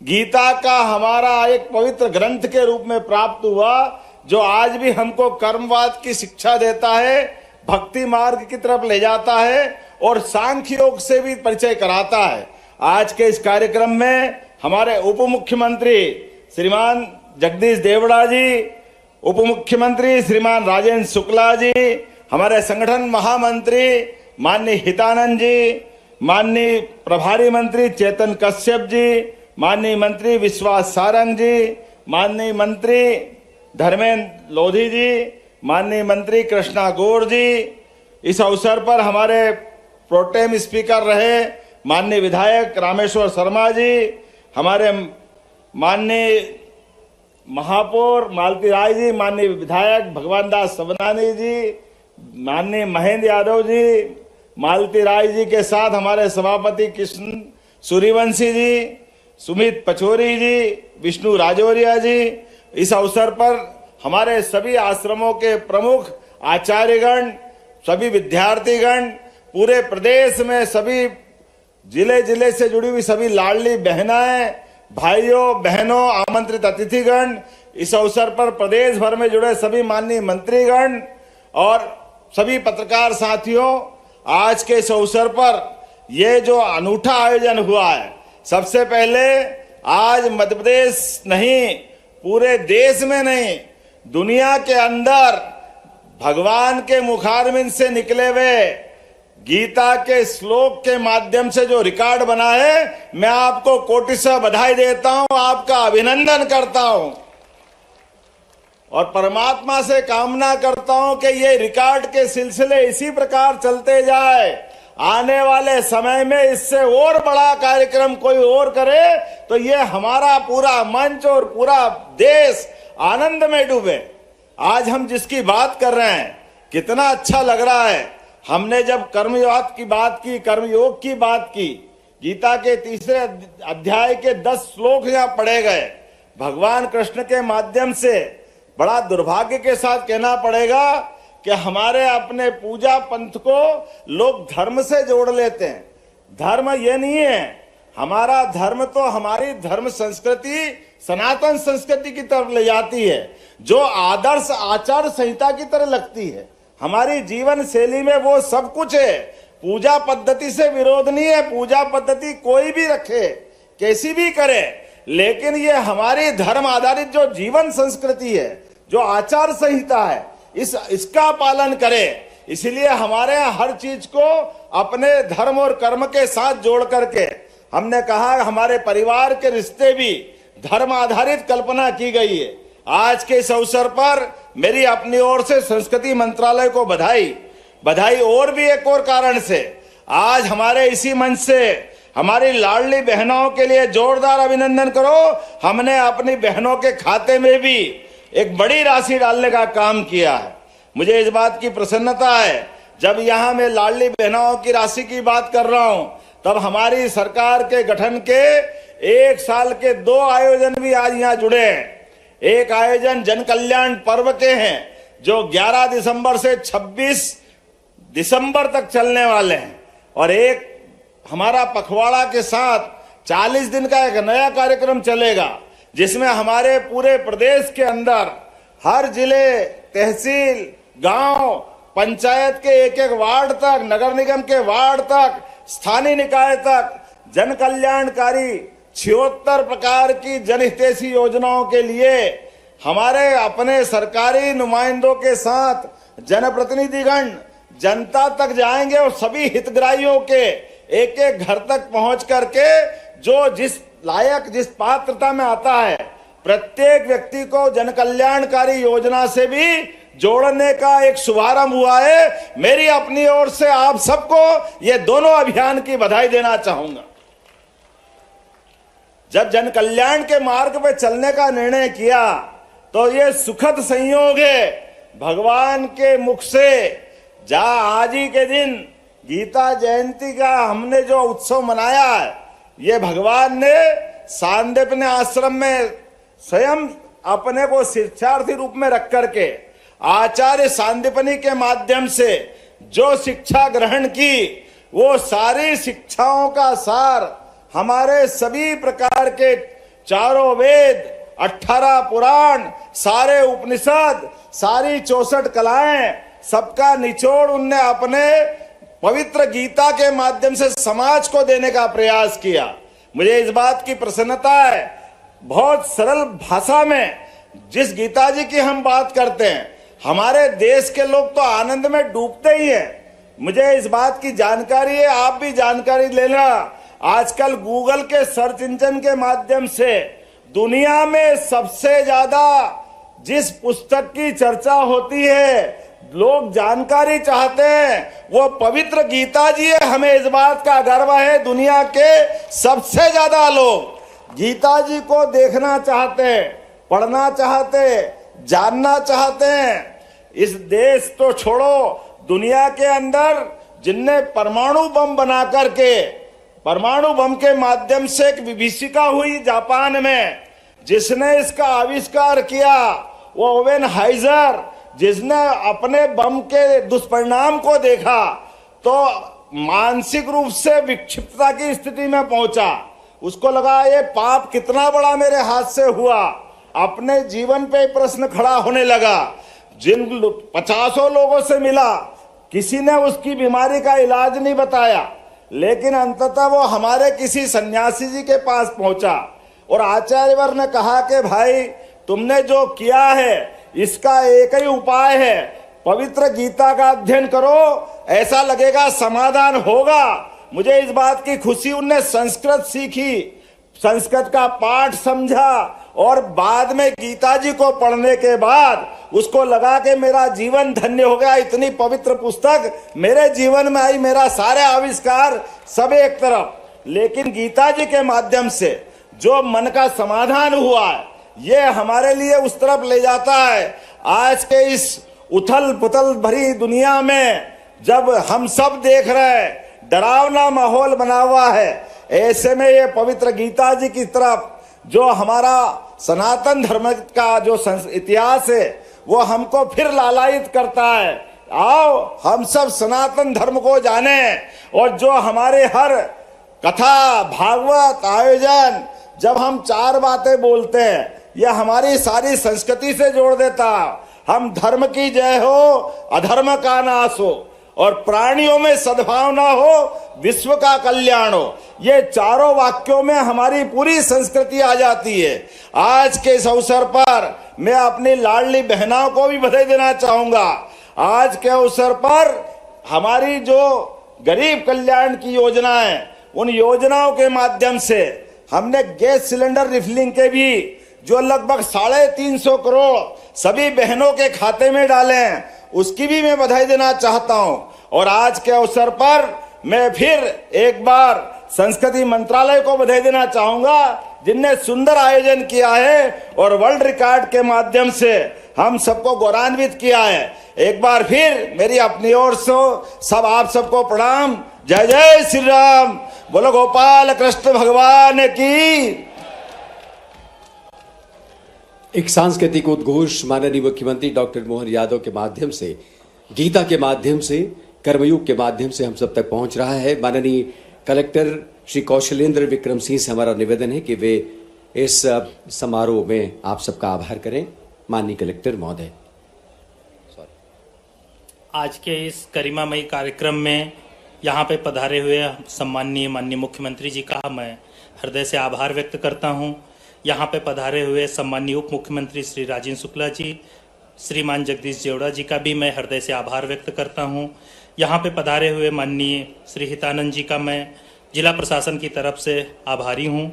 गीता का हमारा एक पवित्र ग्रंथ के रूप में प्राप्त हुआ, जो आज भी हमको कर्मवाद की शिक्षा देता है, भक्ति मार्ग की तरफ ले जाता है और सांख्य योग से भी परिचय कराता है। आज के इस कार्यक्रम में हमारे उप मुख्यमंत्री श्रीमान जगदीश देवड़ा जी, उप मुख्यमंत्री श्रीमान राजेंद्र शुक्ला जी, हमारे संगठन महामंत्री माननीय हितानंद जी, माननीय प्रभारी मंत्री चेतन कश्यप जी, माननीय मंत्री विश्वास सारंग जी, माननीय मंत्री धर्मेंद्र लोधी जी, माननीय मंत्री कृष्णा गौर जी, इस अवसर पर हमारे प्रोटेम स्पीकर रहे माननीय विधायक रामेश्वर शर्मा जी, हमारे माननीय महापौर मालती राय जी, माननीय विधायक भगवान दास सबनानी जी, माननीय महेंद्र यादव जी, मालती राय जी के साथ हमारे सभापति कृष्ण सूर्यवंशी जी, सुमित पचौरी जी, विष्णु राजौरिया जी। इस अवसर पर हमारे सभी आश्रमों के प्रमुख आचार्यगण, सभी विद्यार्थीगण, पूरे प्रदेश में सभी जिले से जुड़ी हुई सभी लाडली बहनाएं, भाइयों बहनों, आमंत्रित अतिथिगण, इस अवसर पर प्रदेश भर में जुड़े सभी माननीय मंत्रीगण और सभी पत्रकार साथियों, आज के इस अवसर पर ये जो अनूठा आयोजन हुआ है, सबसे पहले आज मध्य प्रदेश नहीं, पूरे देश में नहीं, दुनिया के अंदर भगवान के मुखारबिंद से निकले हुए गीता के श्लोक के माध्यम से जो रिकॉर्ड बना है, मैं आपको कोटिशः बधाई देता हूं, आपका अभिनंदन करता हूं और परमात्मा से कामना करता हूं कि ये रिकॉर्ड के सिलसिले इसी प्रकार चलते जाए। आने वाले समय में इससे और बड़ा कार्यक्रम कोई और करे तो ये हमारा पूरा मंच और पूरा देश आनंद में डूबे। आज हम जिसकी बात कर रहे हैं, कितना अच्छा लग रहा है। हमने जब कर्मयोग की बात की, कर्मयोग की बात की, गीता के तीसरे अध्याय के 10 श्लोक यहाँ पढ़े गए। भगवान कृष्ण के माध्यम से बड़ा दुर्भाग्य के साथ कहना पड़ेगा कि हमारे अपने पूजा पंथ को लोग धर्म से जोड़ लेते हैं। धर्म ये नहीं है, हमारा धर्म तो हमारी धर्म संस्कृति, सनातन संस्कृति की तरफ ले जाती है, जो आदर्श आचार संहिता की तरह लगती है। हमारी जीवन शैली में वो सब कुछ है। पूजा पद्धति से विरोध नहीं है, पूजा पद्धति कोई भी रखे, कैसी भी करे, लेकिन ये हमारी धर्म आधारित जो जीवन संस्कृति है, जो आचार संहिता है, इसका पालन करें। इसलिए हमारे यहाँ हर चीज को अपने धर्म और कर्म के साथ जोड़ करके हमने कहा, हमारे परिवार के रिश्ते भी धर्म आधारित कल्पना की गई है। आज के इस अवसर पर मेरी अपनी ओर से संस्कृति मंत्रालय को बधाई और भी एक और कारण से। आज हमारे इसी मंच से हमारी लाडली बहनों के लिए जोरदार अभिनंदन करो। हमने अपनी बहनों के खाते में भी एक बड़ी राशि डालने का काम किया है। मुझे इस बात की प्रसन्नता है, जब यहाँ मैं लाडली बहनों की राशि की बात कर रहा हूँ, तब हमारी सरकार के गठन के 1 साल के 2 आयोजन भी आज यहाँ जुड़े हैं। एक आयोजन जन कल्याण पर्व के हैं, जो 11 दिसंबर से 26 दिसंबर तक चलने वाले हैं, और एक हमारा पखवाड़ा के साथ 40 दिन का एक नया कार्यक्रम चलेगा, जिसमें हमारे पूरे प्रदेश के अंदर हर जिले, तहसील, गांव, पंचायत के एक वार्ड तक, नगर निगम के वार्ड तक, स्थानीय निकाय तक जन कल्याणकारी 76 प्रकार की जनहितैषी योजनाओं के लिए हमारे अपने सरकारी नुमाइंदों के साथ जनप्रतिनिधिगण जनता तक जाएंगे और सभी हितग्राहियों के एक घर तक पहुंच करके जो जिस लायक, जिस पात्रता में आता है, प्रत्येक व्यक्ति को जन कल्याणकारी योजना से भी जोड़ने का एक शुभारंभ हुआ है। मेरी अपनी ओर से आप सबको ये दोनों अभियान की बधाई देना चाहूंगा। जब जन कल्याण के मार्ग पर चलने का निर्णय किया तो ये सुखद संयोग है, भगवान के मुख से, जहां आज ही के दिन गीता जयंती का हमने जो उत्सव मनाया है, ये भगवान ने सांदीपनि आश्रम में स्वयं अपने को शिक्षार्थी रूप में रख करके आचार्य सांदीपनि के माध्यम से जो शिक्षा ग्रहण की, वो सारी शिक्षाओं का सार हमारे सभी प्रकार के 4 वेद, 18 पुराण, सारे उपनिषद, सारी 64 कलाएं, सबका निचोड़ उनने अपने पवित्र गीता के माध्यम से समाज को देने का प्रयास किया। मुझे इस बात की प्रसन्नता है, बहुत सरल भाषा में जिस गीता जी की हम बात करते हैं, हमारे देश के लोग तो आनंद में डूबते ही हैं। मुझे इस बात की जानकारी है, आप भी जानकारी लेना। आजकल गूगल के सर्च इंजन के माध्यम से दुनिया में सबसे ज्यादा जिस पुस्तक की चर्चा होती है, लोग जानकारी चाहते हैं, वो पवित्र गीता जी है। हमें इस बात का गर्व है, दुनिया के सबसे ज्यादा लोग गीता जी को देखना चाहते हैं, पढ़ना चाहते हैं, जानना चाहते हैं। इस देश तो छोड़ो, दुनिया के अंदर जिनने परमाणु बम बना करके, परमाणु बम के माध्यम से एक विभीषिका हुई जापान में, जिसने इसका आविष्कार किया वो ओवेन हाइजर, जिसने अपने बम के दुष्परिणाम को देखा तो मानसिक रूप से विक्षिप्तता की स्थिति में पहुंचा। उसको लगा ये पाप कितना बड़ा मेरे हाथ से हुआ। अपने जीवन पे प्रश्न खड़ा होने लगा। जिन 50 लोगों से मिला, किसी ने उसकी बीमारी का इलाज नहीं बताया, लेकिन अंततः वो हमारे किसी सन्यासी जी के पास पहुंचा और आचार्यवर ने कहा कि भाई तुमने जो किया है इसका एक ही उपाय है, पवित्र गीता का अध्ययन करो, ऐसा लगेगा समाधान होगा। मुझे इस बात की खुशी, उनने संस्कृत सीखी, संस्कृत का पाठ समझा और बाद में गीता जी को पढ़ने के बाद उसको लगा कि मेरा जीवन धन्य हो गया। इतनी पवित्र पुस्तक मेरे जीवन में आई, मेरा सारे आविष्कार सब एक तरफ, लेकिन गीता जी के माध्यम से जो मन का समाधान हुआ है, ये हमारे लिए उस तरफ ले जाता है। आज के इस उथल पुथल भरी दुनिया में जब हम सब देख रहे हैं, डरावना माहौल बना हुआ है, ऐसे में ये पवित्र गीता जी की तरफ जो हमारा सनातन धर्म का जो इतिहास है वो हमको फिर लालायित करता है। आओ हम सब सनातन धर्म को जाने और जो हमारे हर कथा भागवत आयोजन जब हम 4 बातें बोलते हैं, यह हमारी सारी संस्कृति से जोड़ देता। हम धर्म की जय हो, अधर्म का नाश हो और प्राणियों में सद्भावना हो, विश्व का कल्याण हो। ये चारों वाक्यों में हमारी पूरी संस्कृति आ जाती है। आज के इस अवसर पर मैं अपनी लाडली बहनों को भी बधाई देना चाहूंगा। आज के अवसर पर हमारी जो गरीब कल्याण की योजना है, उन योजनाओं के माध्यम से हमने गैस सिलेंडर रिफिलिंग के भी जो लगभग 350 करोड़ सभी बहनों के खाते में डाले हैं, उसकी भी मैं बधाई देना चाहता हूं। और आज के अवसर पर मैं फिर एक बार संस्कृति मंत्रालय को बधाई देना चाहूंगा, जिनने सुंदर आयोजन किया है और वर्ल्ड रिकॉर्ड के माध्यम से हम सबको गौरवान्वित किया है। एक बार फिर मेरी अपनी ओर से सब आप सबको प्रणाम। जय जय श्री राम, बोलो गोपाल कृष्ण भगवान की। एक सांस्कृतिक उद्घोष माननीय मुख्यमंत्री डॉक्टर मोहन यादव के माध्यम से, गीता के माध्यम से, कर्मयुग के माध्यम से हम सब तक पहुंच रहा है। माननीय कलेक्टर श्री कौशलेंद्र विक्रम सिंह से हमारा निवेदन है कि वे इस समारोह में आप सबका आभार करें। माननीय कलेक्टर महोदय। आज के इस गरिमामयी कार्यक्रम में यहाँ पे पधारे हुए सम्माननीय माननीय मुख्यमंत्री जी का मैं हृदय से आभार व्यक्त करता हूँ। यहाँ पे पधारे हुए सम्माननीय उप मुख्यमंत्री श्री राजेंद्र शुक्ला जी, श्रीमान जगदीश जेवड़ा जी का भी मैं हृदय से आभार व्यक्त करता हूँ। यहाँ पे पधारे हुए माननीय श्री हितानंद जी का मैं जिला प्रशासन की तरफ से आभारी हूँ।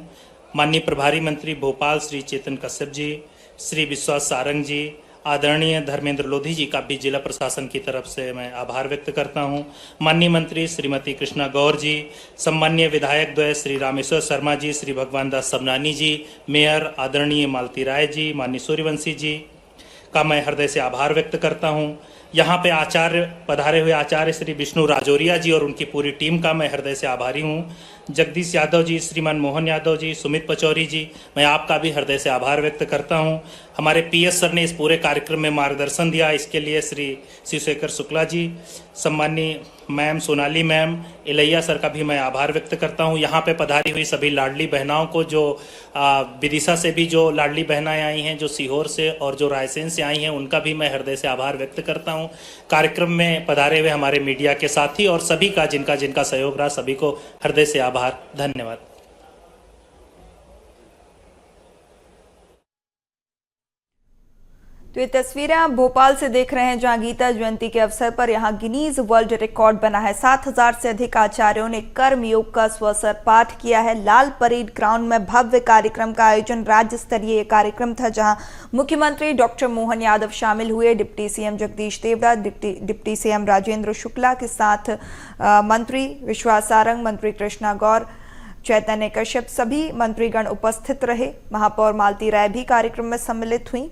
माननीय प्रभारी मंत्री भोपाल श्री चेतन कश्यप जी, श्री विश्वास सारंग जी, आदरणीय धर्मेंद्र लोधी जी का भी जिला प्रशासन की तरफ से मैं आभार व्यक्त करता हूं। माननीय मंत्री श्रीमती कृष्णा गौर जी, सम्मानीय विधायक द्वय श्री रामेश्वर शर्मा जी, श्री भगवान दास सबनानी जी, मेयर आदरणीय मालती राय जी, माननीय सूर्यवंशी जी का मैं हृदय से आभार व्यक्त करता हूं। यहाँ पे आचार्य पधारे हुए आचार्य श्री विष्णु राजौरिया जी और उनकी पूरी टीम का मैं हृदय से आभारी हूँ। जगदीश यादव जी, श्रीमान मोहन यादव जी, सुमित पचौरी जी, मैं आपका भी हृदय से आभार व्यक्त करता हूँ। हमारे पीएस सर ने इस पूरे कार्यक्रम में मार्गदर्शन दिया, इसके लिए श्री शिवशेखर शुक्ला जी, सम्मानीय मैम सोनाली मैम, इलैया सर का भी मैं आभार व्यक्त करता हूँ। यहाँ पे पधारी हुई सभी लाडली बहनाओं को, जो विदिशा से भी जो लाडली बहनाएं आई हैं, जो सीहोर से और जो रायसेन से आई हैं, उनका भी मैं हृदय से आभार व्यक्त करता हूँ। कार्यक्रम में पधारे हुए हमारे मीडिया के साथी और सभी का जिनका जिनका सहयोग रहा, सभी को हृदय से आभार, धन्यवाद। तो ये तस्वीरें आप भोपाल से देख रहे हैं, जहां गीता जयंती के अवसर पर यहां गिनीज वर्ल्ड रिकॉर्ड बना है। 7000 से अधिक आचार्यों ने कर्मयोग का स्वसर पाठ किया है। लाल परेड ग्राउंड में भव्य कार्यक्रम का आयोजन, राज्य स्तरीय कार्यक्रम था, जहां मुख्यमंत्री डॉक्टर मोहन यादव शामिल हुए। Deputy CM Jagdish Devda, deputy CM Rajendra Shukla के साथ मंत्री विश्वास सारंग, मंत्री कृष्णा गौर, चैतन्य कश्यप, सभी मंत्रीगण उपस्थित रहे। महापौर मालती राय भी कार्यक्रम में सम्मिलित हुई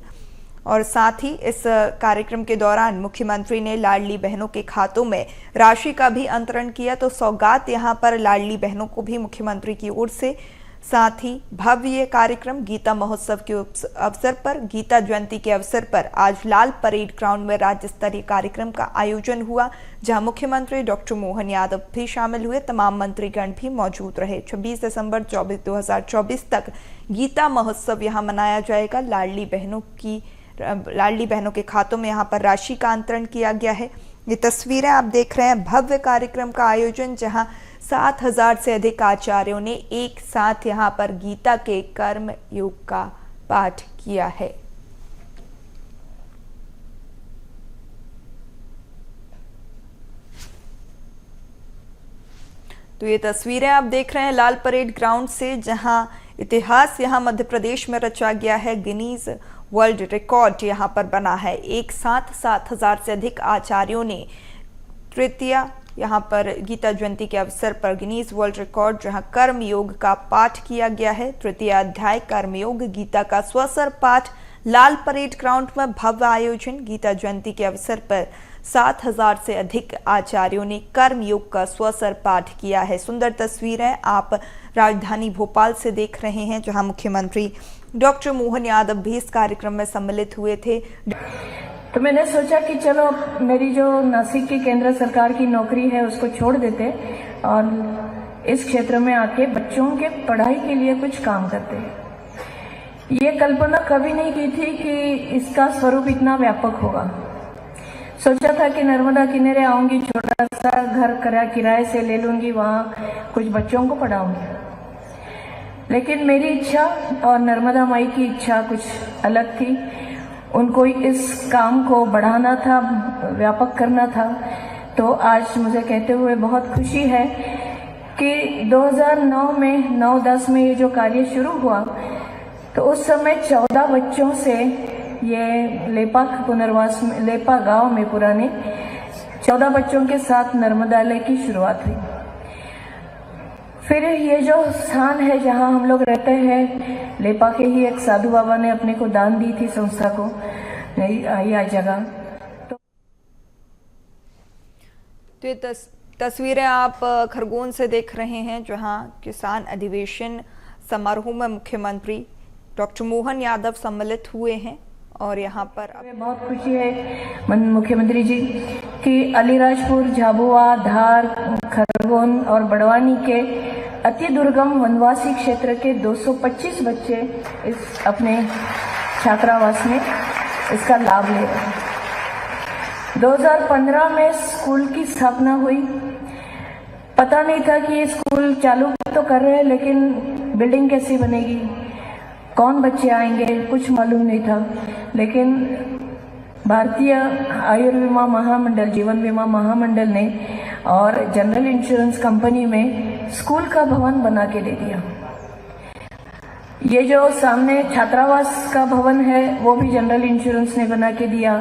और साथ ही इस कार्यक्रम के दौरान मुख्यमंत्री ने लाडली बहनों के खातों में राशि का भी अंतरण किया। तो सौगात यहां पर लाडली बहनों को भी मुख्यमंत्री की ओर से। साथ ही भव्य कार्यक्रम गीता महोत्सव के अवसर पर, गीता जयंती के अवसर पर आज लाल परेड ग्राउंड में राज्य स्तरीय कार्यक्रम का आयोजन हुआ, जहां मुख्यमंत्री डॉक्टर मोहन यादव भी शामिल हुए। तमाम मंत्रीगण भी मौजूद रहे। 26 दिसंबर 2024 तक गीता महोत्सव यहां मनाया जाएगा। लाडली बहनों के खातों में यहां पर राशि का अंतरण किया गया है। ये तस्वीरें आप देख रहे हैं, भव्य कार्यक्रम का आयोजन, जहां 7000 से अधिक आचार्यों ने एक साथ यहां पर गीता के कर्म योग का पाठ किया है। तो ये तस्वीरें आप देख रहे हैं लाल परेड ग्राउंड से, जहां इतिहास यहां मध्य प्रदेश में रचा गया है। गिनीज वर्ल्ड रिकॉर्ड यहां पर बना है। एक साथ 7000 से अधिक आचार्यों ने तृतीया यहां पर गीता जयंती के अवसर पर गिनीज वर्ल्ड रिकॉर्ड, जहां कर्म योग का पाठ किया गया है। तृतीय अध्याय कर्मयोग गीता का स्वसर पाठ लाल परेड ग्राउंड में भव्य आयोजन। गीता जयंती के अवसर पर 7000 से अधिक आचार्यों ने कर्म योग का स्वसर पाठ किया है। सुंदर तस्वीरें आप राजधानी भोपाल से देख रहे हैं, जहां मुख्यमंत्री डॉक्टर मोहन यादव भी इस कार्यक्रम में सम्मिलित हुए थे। तो मैंने सोचा कि चलो मेरी जो नासिक की केंद्र सरकार की नौकरी है उसको छोड़ देते और इस क्षेत्र में आके बच्चों के पढ़ाई के लिए कुछ काम करते। ये कल्पना कभी नहीं की थी कि इसका स्वरूप इतना व्यापक होगा। सोचा था कि नर्मदा किनारे आऊंगी, छोटा सा घर किराए से ले लूंगी, वहाँ कुछ बच्चों को पढ़ाऊंगी। लेकिन मेरी इच्छा और नर्मदा माई की इच्छा कुछ अलग थी। उनको इस काम को बढ़ाना था, व्यापक करना था। तो आज मुझे कहते हुए बहुत खुशी है कि 2009 में 9-10 में ये जो कार्य शुरू हुआ, तो उस समय 14 बच्चों से ये लेपा पुनर्वास में, लेपा गांव में पुराने 14 बच्चों के साथ नर्मदालय की शुरुआत हुई। फिर ये जो स्थान है जहां हम लोग रहते हैं, लेपा के ही एक साधु बाबा ने अपने को दान दी थी संस्था को यह जगह। तो ये तस्वीरें आप खरगोन से देख रहे हैं, जहां किसान अधिवेशन समारोह में मुख्यमंत्री डॉक्टर मोहन यादव सम्मिलित हुए हैं। और यहाँ पर बहुत खुशी है मुख्यमंत्री जी कि अलीराजपुर, झाबुआ, धार, खरगोन और बड़वानी के अति दुर्गम वनवासी क्षेत्र के 225 बच्चे इस अपने छात्रावास में इसका लाभ ले रहे हैं। 2015 में स्कूल की स्थापना हुई। पता नहीं था कि ये स्कूल चालू तो कर रहे हैं, लेकिन बिल्डिंग कैसी बनेगी, कौन बच्चे आएंगे, कुछ मालूम नहीं था। लेकिन भारतीय आयुर्विमा महामंडल, जीवन बीमा महामंडल ने और जनरल इंश्योरेंस कंपनी में स्कूल का भवन बना के दे दिया। ये जो सामने छात्रावास का भवन है वो भी जनरल इंश्योरेंस ने बना के दिया।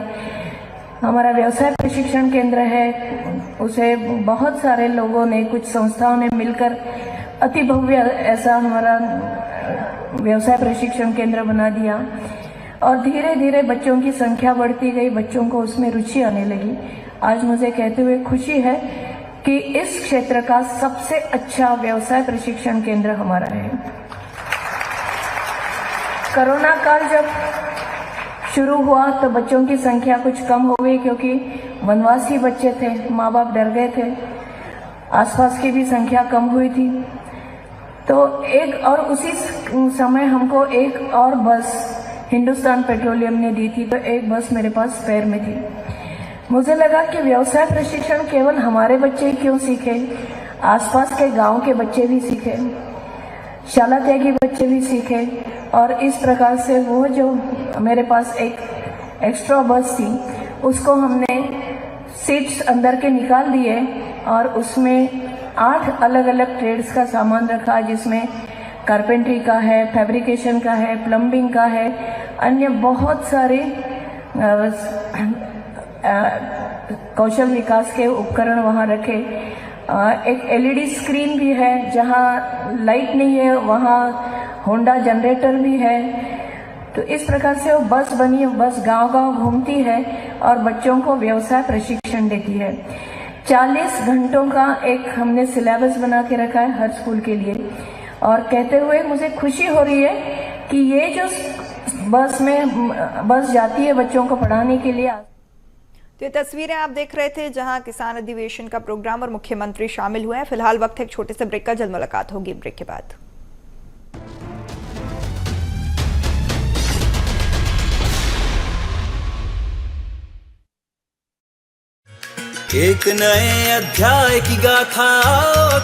हमारा व्यवसाय प्रशिक्षण केंद्र है, उसे बहुत सारे लोगों ने, कुछ संस्थाओं ने मिलकर अति भव्य ऐसा हमारा व्यवसाय प्रशिक्षण केंद्र बना दिया। और धीरे धीरे बच्चों की संख्या बढ़ती गई, बच्चों को उसमें रुचि आने लगी। आज मुझे कहते हुए खुशी है कि इस क्षेत्र का सबसे अच्छा व्यवसाय प्रशिक्षण केंद्र हमारा है। कोरोना काल जब शुरू हुआ तो बच्चों की संख्या कुछ कम हो गई, क्योंकि वनवासी बच्चे थे, माँ बाप डर गए थे, आसपास की भी संख्या कम हुई थी। तो एक और उसी समय हमको एक और बस हिंदुस्तान पेट्रोलियम ने दी थी, तो एक बस मेरे पास स्पेयर में थी। मुझे लगा कि व्यवसाय प्रशिक्षण केवल हमारे बच्चे ही क्यों सीखे, आसपास के गांव के बच्चे भी सीखे, शाला त्यागी बच्चे भी सीखे। और इस प्रकार से वो जो मेरे पास एक एक्स्ट्रा बस थी उसको हमने सीट्स अंदर के निकाल दिए और उसमें 8 अलग अलग ट्रेड्स का सामान रखा, जिसमें कारपेंट्री का है, फैब्रिकेशन का है, प्लम्बिंग का है, अन्य बहुत सारे कौशल विकास के उपकरण वहाँ रखे। एक एलईडी स्क्रीन भी है, जहाँ लाइट नहीं है वहाँ होंडा जनरेटर भी है। तो इस प्रकार से वो बस बनी, बस गांव-गांव घूमती है और बच्चों को व्यवसाय प्रशिक्षण देती है। 40 घंटों का एक हमने सिलेबस बना के रखा है हर स्कूल के लिए, और कहते हुए मुझे खुशी हो रही है कि ये जो बस जाती है बच्चों को पढ़ाने के लिए। तो ये तस्वीरें आप देख रहे थे जहां किसान अधिवेशन का प्रोग्राम और मुख्यमंत्री शामिल हुए हैं। फिलहाल वक्त है एक छोटे से ब्रेक का, जल्द मुलाकात होगी ब्रेक के बाद। एक नए अध्याय की गाथा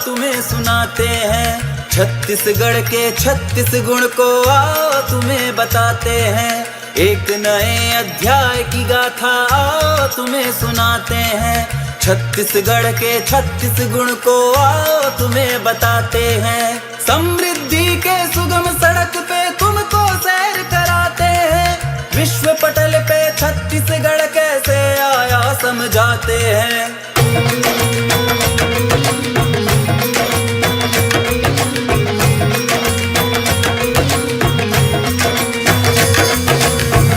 तुम्हें सुनाते हैं, छत्तीसगढ़ के 36 गुण को आओ तुम्हें बताते हैं। एक नए अध्याय की गाथा आओ तुम्हें सुनाते हैं, छत्तीसगढ़ के 36 गुण को आओ तुम्हें बताते हैं। समृद्धि के सुगम सड़क पे तुमको सैर कराते हैं, विश्व पटल पे छत्तीसगढ़ कैसे आया समझाते हैं।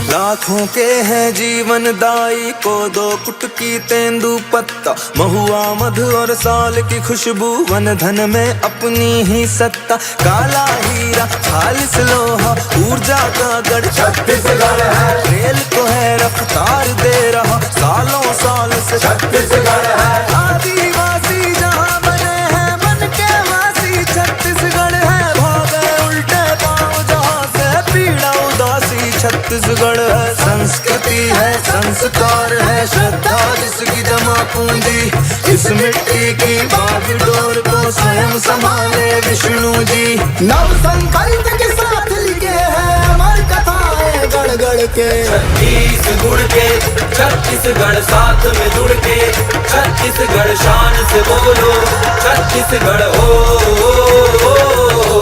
लाखों के हैं जीवन दाई, कोदो कुटकी तेंदु पत्ता, महुआ मधु और साल की खुशबू, वन धन में अपनी ही सत्ता। काला हीरा खालिस लोहा ऊर्जा का गढ़ छत्तीसगढ़ है, रेल को है रफ्तार दे रहा सालों साल से छत्तीसगढ़ है। आदिवासी जहाँ बने हैं मन के वासी छत्तीसगढ़ है, भागे उल्टे पाँव जहाँ से पीड़ा उदासी छत्तीसगढ़ है। संस्कृति है, संस्कार है, श्रद्धा जिसकी जमा पूंजी, इस मिट्टी की बागडोर को स्वयं संभाले विष्णु जी। नव संकल्प के साथ लिखे हैं अमर कथाएं गढ़ गढ़ के, 36 गुण के छत्तीसगढ़ साथ में जुड़ के, छत्तीसगढ़ शान से बोलो छत्तीसगढ़ हो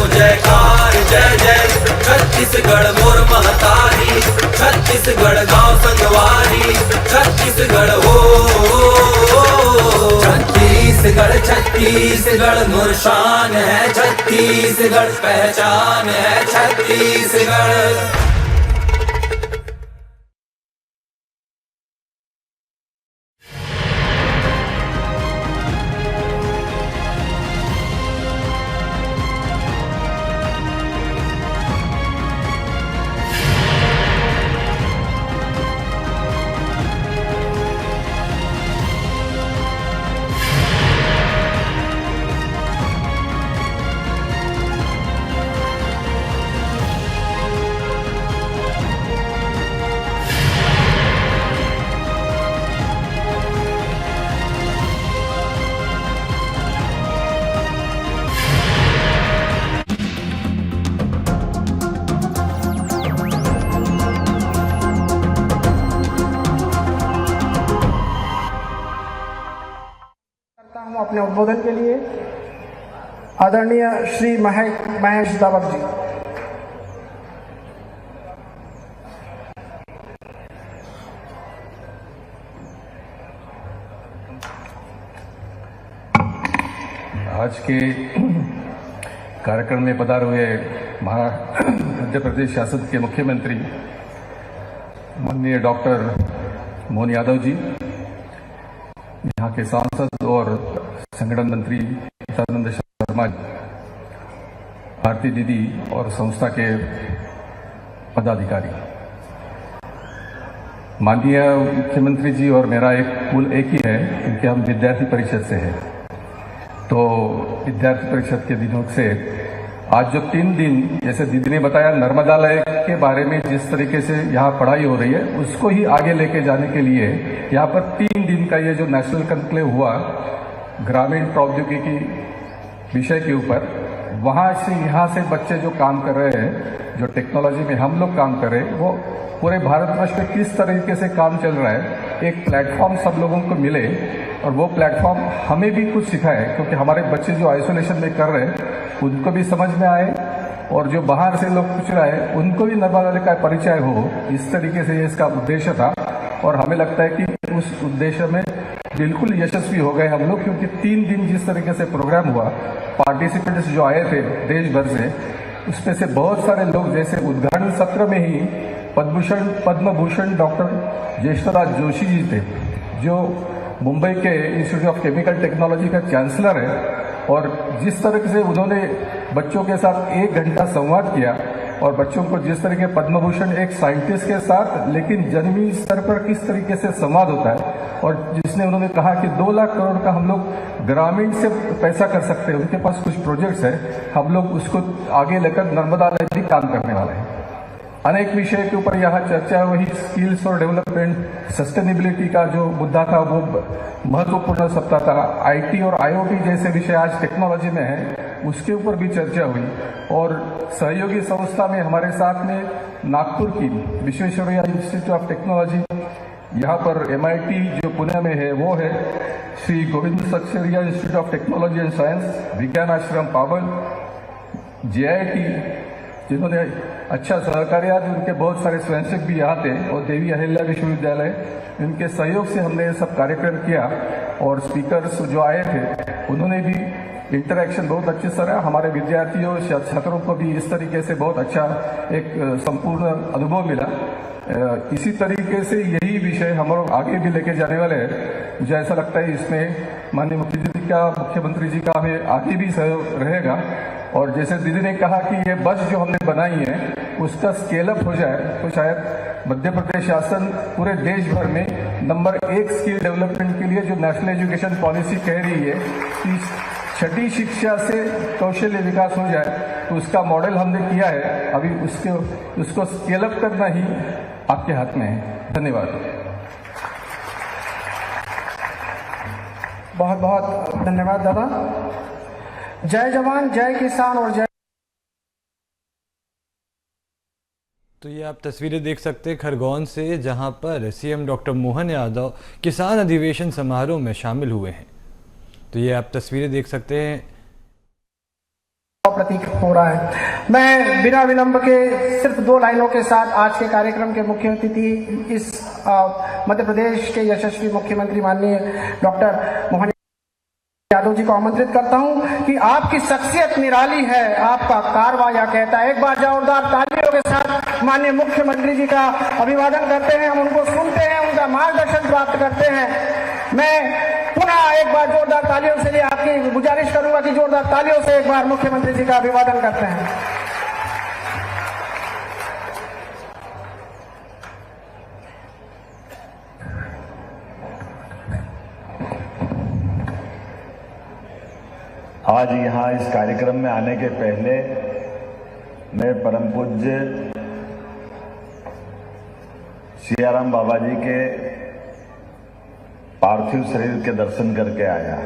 जयकार जय जय छत्तीसगढ़ मोर महतारी, छत्तीसगढ़ गांव संगवारी, छत्तीसगढ़ हो छत्तीसगढ़ छत्तीसगढ़ मोर शान है, छत्तीसगढ़ पहचान है छत्तीसगढ़। अपने उद्बोधन के लिए आदरणीय श्री महेश दावक जी। आज के कार्यक्रम में पधारे हुए मध्य प्रदेश शासन के मुख्यमंत्री माननीय डॉक्टर मोहन यादव जी, यहाँ के सांसद और संगठन मंत्री हितानंद शर्मा, भारती दीदी और संस्था के पदाधिकारी, माननीय मुख्यमंत्री जी और मेरा कुल एक ही है क्योंकि हम विद्यार्थी परिषद से हैं। तो विद्यार्थी परिषद के दिनों से आज जो 3 दिन, जैसे दीदी ने बताया, नर्मदा लय के बारे में जिस तरीके से यहाँ पढ़ाई हो रही है उसको ही आगे लेके जाने के लिए यहाँ पर 3 दिन का ये जो नेशनल कॉन्क्लेव हुआ ग्रामीण प्रौद्योगिकी विषय के ऊपर, वहाँ से यहाँ से बच्चे जो काम कर रहे हैं, जो टेक्नोलॉजी में हम लोग काम कर रहे हैं, वो पूरे भारतवर्ष में किस तरीके से काम चल रहा है, एक प्लेटफॉर्म सब लोगों को मिले और वो प्लेटफॉर्म हमें भी कुछ सिखाए, क्योंकि हमारे बच्चे जो आइसोलेशन में कर रहे हैं उनको भी समझ में आए और जो बाहर से लोग पूछ रहे हैं उनको भी नर्मदा नदी का परिचय हो। इस तरीके से इसका उद्देश्य था और हमें लगता है कि उस उद्देश्य में बिल्कुल यशस्वी हो गए हम लोग, क्योंकि 3 दिन जिस तरीके से प्रोग्राम हुआ, पार्टिसिपेंट्स जो आए थे देश भर से, उसमें से बहुत सारे लोग, जैसे उद्घाटन सत्र में ही पद्म भूषण डॉक्टर ज्येष्ठराज जोशी जी थे, जो मुंबई के इंस्टीट्यूट ऑफ केमिकल टेक्नोलॉजी का चांसलर है, और जिस तरह से उन्होंने बच्चों के साथ 1 घंटा संवाद किया और बच्चों को जिस तरीके पद्म भूषण एक साइंटिस्ट के साथ लेकिन जमीनी स्तर पर किस तरीके से संवाद होता है, और जिसने उन्होंने कहा कि 2 लाख करोड़ का हम लोग ग्रामीण से पैसा कर सकते हैं, उनके पास कुछ प्रोजेक्ट्स है, हम लोग उसको आगे लेकर नर्मदा नदी काम करने वाले हैं। अनेक विषय के ऊपर यहाँ चर्चा हुई, स्किल्स और डेवलपमेंट, सस्टेनेबिलिटी का जो मुद्दा था वो महत्वपूर्ण सप्ताह था, आईटी और आईओटी जैसे विषय आज टेक्नोलॉजी में है उसके ऊपर भी चर्चा हुई। और सहयोगी संस्था में हमारे साथ में नागपुर की विश्वेश्वरैया इंस्टीट्यूट ऑफ टेक्नोलॉजी, यहाँ पर MIT जो पुणे में है वो है, Shri Govind Saksaria institute of technology and science, विज्ञान आश्रम पाबल, JIT जिन्होंने अच्छा सहकार्य, उनके बहुत सारे स्वयंसेवक भी यहाँ थे, और देवी अहिल्या विश्वविद्यालय, इनके सहयोग से हमने ये सब कार्यक्रम किया। और स्पीकर्स जो आए थे उन्होंने भी इंटरेक्शन बहुत अच्छे से रहा, हमारे विद्यार्थियों छात्रों को भी इस तरीके से बहुत अच्छा एक संपूर्ण अनुभव मिला। इसी तरीके से यही विषय हम लोग आगे भी लेके जाने वाले हैं। मुझे ऐसा लगता है इसमें माननीय मुख्यमंत्री जी का हमें आगे भी सहयोग रहेगा। और जैसे दीदी ने कहा कि ये बस जो हमने बनाई है उसका स्केल अप हो जाए तो शायद मध्य प्रदेश शासन पूरे देश भर में नंबर 1 स्किल डेवलपमेंट के लिए जो नेशनल एजुकेशन पॉलिसी कह रही है कि 6ठी शिक्षा से कौशल्य विकास हो जाए, तो उसका मॉडल हमने किया है। अभी उसको स्केल अप करना ही आपके हाथ में है। धन्यवाद। बहुत बहुत धन्यवाद दादा। जय जवान, जय किसान और जय। तो ये आप तस्वीरें देख सकते हैं खरगोन से, जहां पर CM डॉक्टर मोहन यादव किसान अधिवेशन समारोह में शामिल हुए हैं। तो ये आप तस्वीरें देख सकते हैं। प्रतीक हो रहा है। मैं बिना विलंब के सिर्फ 2 लाइनों के साथ आज के कार्यक्रम के मुख्य अतिथि इस मध्य प्रदेश के यशस्वी मुख्यमंत्री माननीय डॉक्टर मोहन यादव जी को आमंत्रित करता हूं कि आपकी शख्सियत निराली है, आपका कारवा या कहता है। एक बार जोरदार तालियों के साथ माननीय मुख्यमंत्री जी का अभिवादन करते हैं, हम उनको सुनते हैं, उनका मार्गदर्शन प्राप्त करते हैं। मैं पुनः एक बार जोरदार तालियों से आपकी गुजारिश करूंगा कि जोरदार तालियों से एक बार मुख्यमंत्री जी का अभिवादन करते हैं। आज यहाँ इस कार्यक्रम में आने के पहले मैं परम पूज्य सियाराम बाबा जी के पार्थिव शरीर के दर्शन करके आया।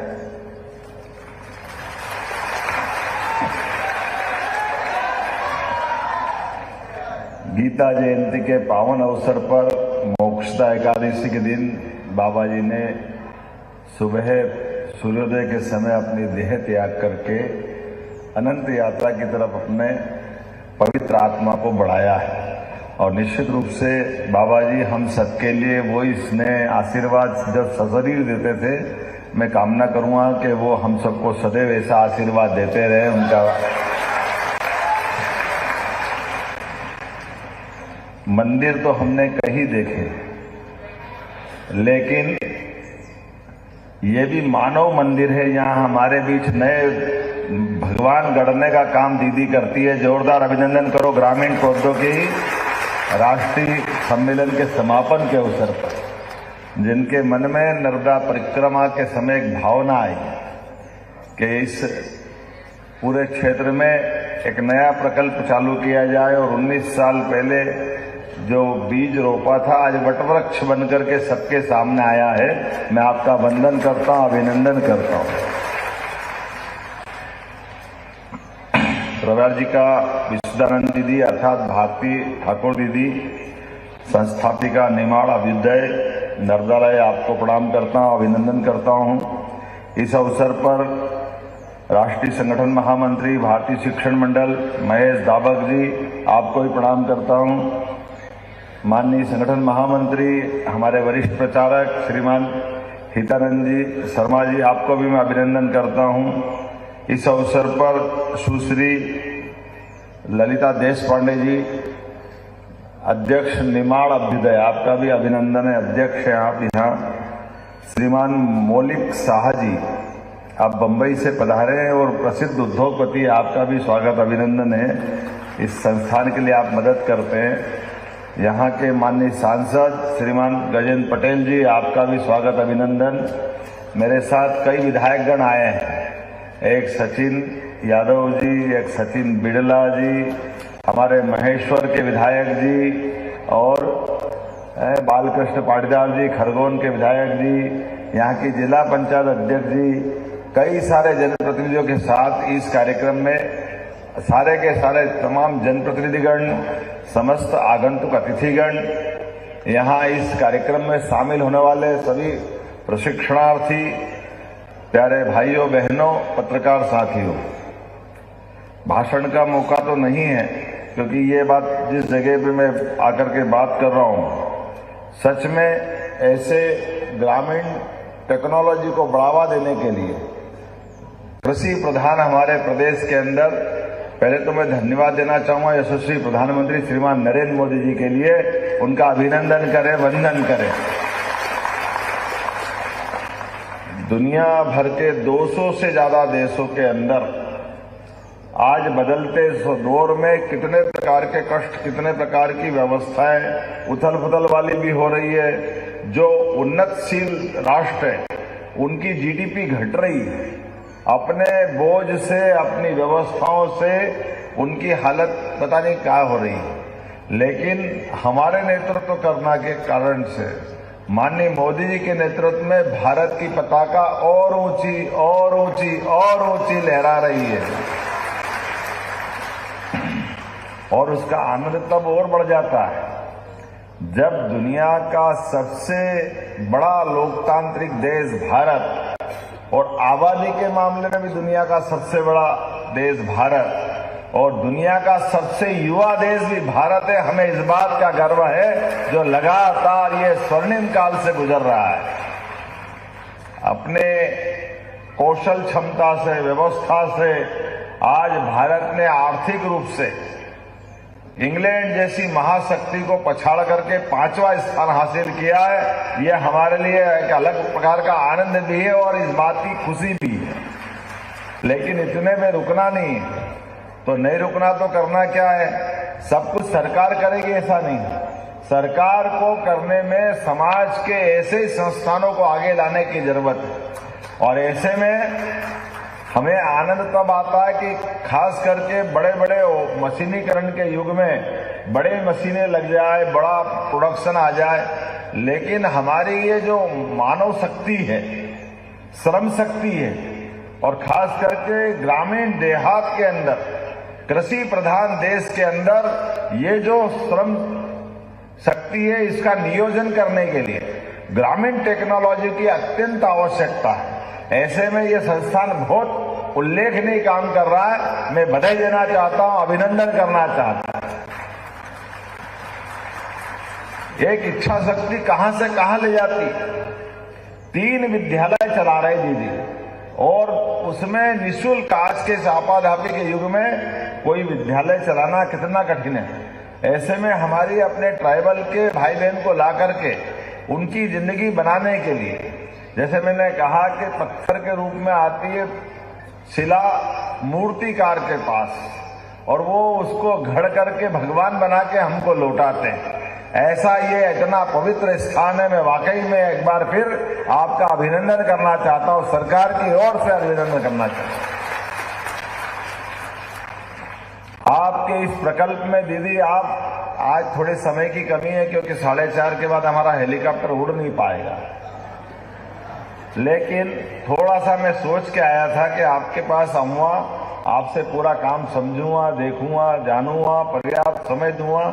गीता जयंती के पावन अवसर पर मोक्षदा एकादशी के दिन बाबा जी ने सुबह सूर्योदय के समय अपनी देह त्याग करके अनंत यात्रा की तरफ अपने पवित्र आत्मा को बढ़ाया है। और निश्चित रूप से बाबा जी हम सबके लिए वो स्नेह आशीर्वाद जब सशरीर देते थे, मैं कामना करूंगा कि वो हम सबको सदैव ऐसा आशीर्वाद देते रहे। उनका मंदिर तो हमने कहीं देखे, लेकिन ये भी मानव मंदिर है। यहाँ हमारे बीच नए भगवान गढ़ने का काम दीदी करती है। जोरदार अभिनंदन करो ग्रामीण प्रौद्योगिकी राष्ट्रीय सम्मेलन के समापन के अवसर पर, जिनके मन में नर्मदा परिक्रमा के समय एक भावना आई कि इस पूरे क्षेत्र में एक नया प्रकल्प चालू किया जाए। और 19 साल पहले जो बीज रोपा था आज वटवृक्ष बनकर के सबके सामने आया है। मैं आपका वंदन करता हूं, अभिनंदन करता हूं। रविवार जी का विशुद्धानंद दीदी अर्थात भारती ठाकुर दीदी संस्थापिका निमाड़ अभ्युदय नर्मदालय आपको प्रणाम करता हूं, अभिनंदन करता हूं। इस अवसर पर राष्ट्रीय संगठन महामंत्री भारतीय शिक्षण मंडल महेश दाबक जी आपको भी प्रणाम करता हूं। माननीय संगठन महामंत्री हमारे वरिष्ठ प्रचारक श्रीमान हितानंद जी शर्मा जी आपको भी मैं अभिनंदन करता हूं। इस अवसर पर सुश्री ललिता देशपांडे जी अध्यक्ष निमाड़ अभ्युदय आपका भी अभिनंदन है, अध्यक्ष हैं आप यहाँ। श्रीमान मौलिक शाह जी आप बंबई से पधारे हैं और प्रसिद्ध उद्योगपति, आपका भी स्वागत अभिनंदन है। इस संस्थान के लिए आप मदद करते हैं। यहाँ के माननीय सांसद श्रीमान गजेंद्र पटेल जी आपका भी स्वागत अभिनंदन। मेरे साथ कई विधायकगण आए हैं, एक सचिन यादव जी, एक सचिन बिड़ला जी, हमारे महेश्वर के विधायक जी और बालकृष्ण पाटीदार जी खरगोन के विधायक जी, यहाँ की जिला पंचायत अध्यक्ष जी, कई सारे जनप्रतिनिधियों के साथ इस कार्यक्रम में सारे के सारे तमाम जनप्रतिनिधिगण, समस्त आगंतुक अतिथिगण, यहाँ इस कार्यक्रम में शामिल होने वाले सभी प्रशिक्षणार्थी, प्यारे भाइयों बहनों, पत्रकार साथियों। भाषण का मौका तो नहीं है क्योंकि ये बात जिस जगह पे मैं आकर के बात कर रहा हूँ, सच में ऐसे ग्रामीण टेक्नोलॉजी को बढ़ावा देने के लिए कृषि प्रधान हमारे प्रदेश के अंदर, पहले तो मैं धन्यवाद देना चाहूंगा यशस्वी प्रधानमंत्री श्रीमान नरेंद्र मोदी जी के लिए, उनका अभिनंदन करें, वंदन करें। दुनिया भर के 200 से ज्यादा देशों के अंदर आज बदलते दौर में कितने प्रकार के कष्ट, कितने प्रकार की व्यवस्थाएं उथल पुथल वाली भी हो रही है। जो उन्नतशील राष्ट्र है उनकी जीडीपी घट रही है, अपने बोझ से, अपनी व्यवस्थाओं से उनकी हालत पता नहीं क्या हो रही है। लेकिन हमारे नेतृत्व करना के कारण से माननीय मोदी जी के नेतृत्व में भारत की पताका और ऊंची और ऊंची और ऊंची लहरा रही है और उसका आनंद तब और बढ़ जाता है जब दुनिया का सबसे बड़ा लोकतांत्रिक देश भारत और आबादी के मामले में भी दुनिया का सबसे बड़ा देश भारत और दुनिया का सबसे युवा देश भी भारत है। हमें इस बात का गर्व है जो लगातार ये स्वर्णिम काल से गुजर रहा है। अपने कौशल क्षमता से, व्यवस्था से आज भारत ने आर्थिक रूप से इंग्लैंड जैसी महाशक्ति को पछाड़ करके 5वां स्थान हासिल किया है। यह हमारे लिए एक अलग प्रकार का आनंद भी है और इस बात की खुशी भी है। लेकिन इतने में रुकना नहीं है, तो नहीं रुकना तो करना क्या है, सब कुछ सरकार करेगी ऐसा नहीं। सरकार को करने में समाज के ऐसे संस्थानों को आगे लाने की जरूरत है और ऐसे में हमें आनंद तब आता है कि खास करके बड़े बड़े मशीनीकरण के युग में बड़े मशीनें लग जाए, बड़ा प्रोडक्शन आ जाए, लेकिन हमारी ये जो मानव शक्ति है, श्रम शक्ति है और खास करके ग्रामीण देहात के अंदर, कृषि प्रधान देश के अंदर ये जो श्रम शक्ति है, इसका नियोजन करने के लिए ग्रामीण टेक्नोलॉजी की अत्यंत आवश्यकता है। ऐसे में ये संस्थान बहुत उल्लेखनीय काम कर रहा है। मैं बधाई देना चाहता हूं, अभिनंदन करना चाहता हूं। एक इच्छा शक्ति कहां से कहां ले जाती। 3 विद्यालय चला रहे दीदी और उसमें निःशुल्क, आज के आपाधापी के युग में कोई विद्यालय चलाना कितना कठिन है। ऐसे में हमारी अपने ट्राइबल के भाई बहन को ला करके उनकी जिंदगी बनाने के लिए, जैसे मैंने कहा कि पत्थर के रूप में आती है शिला मूर्तिकार के पास और वो उसको घड़ करके भगवान बना के हमको लौटाते हैं। ऐसा ये इतना पवित्र स्थान है। मैं वाकई में एक बार फिर आपका अभिनंदन करना चाहता हूं, सरकार की ओर से अभिनंदन करना चाहता हूं। आपके इस प्रकल्प में दीदी, आप आज थोड़े समय की कमी है क्योंकि 4:30 के बाद हमारा हेलीकॉप्टर उड़ नहीं पाएगा, लेकिन थोड़ा सा मैं सोच के आया था कि आपके पास आऊंगा, आपसे पूरा काम समझूंगा, देखूंगा, जानूंगा, पर्याप्त समय दूंगा,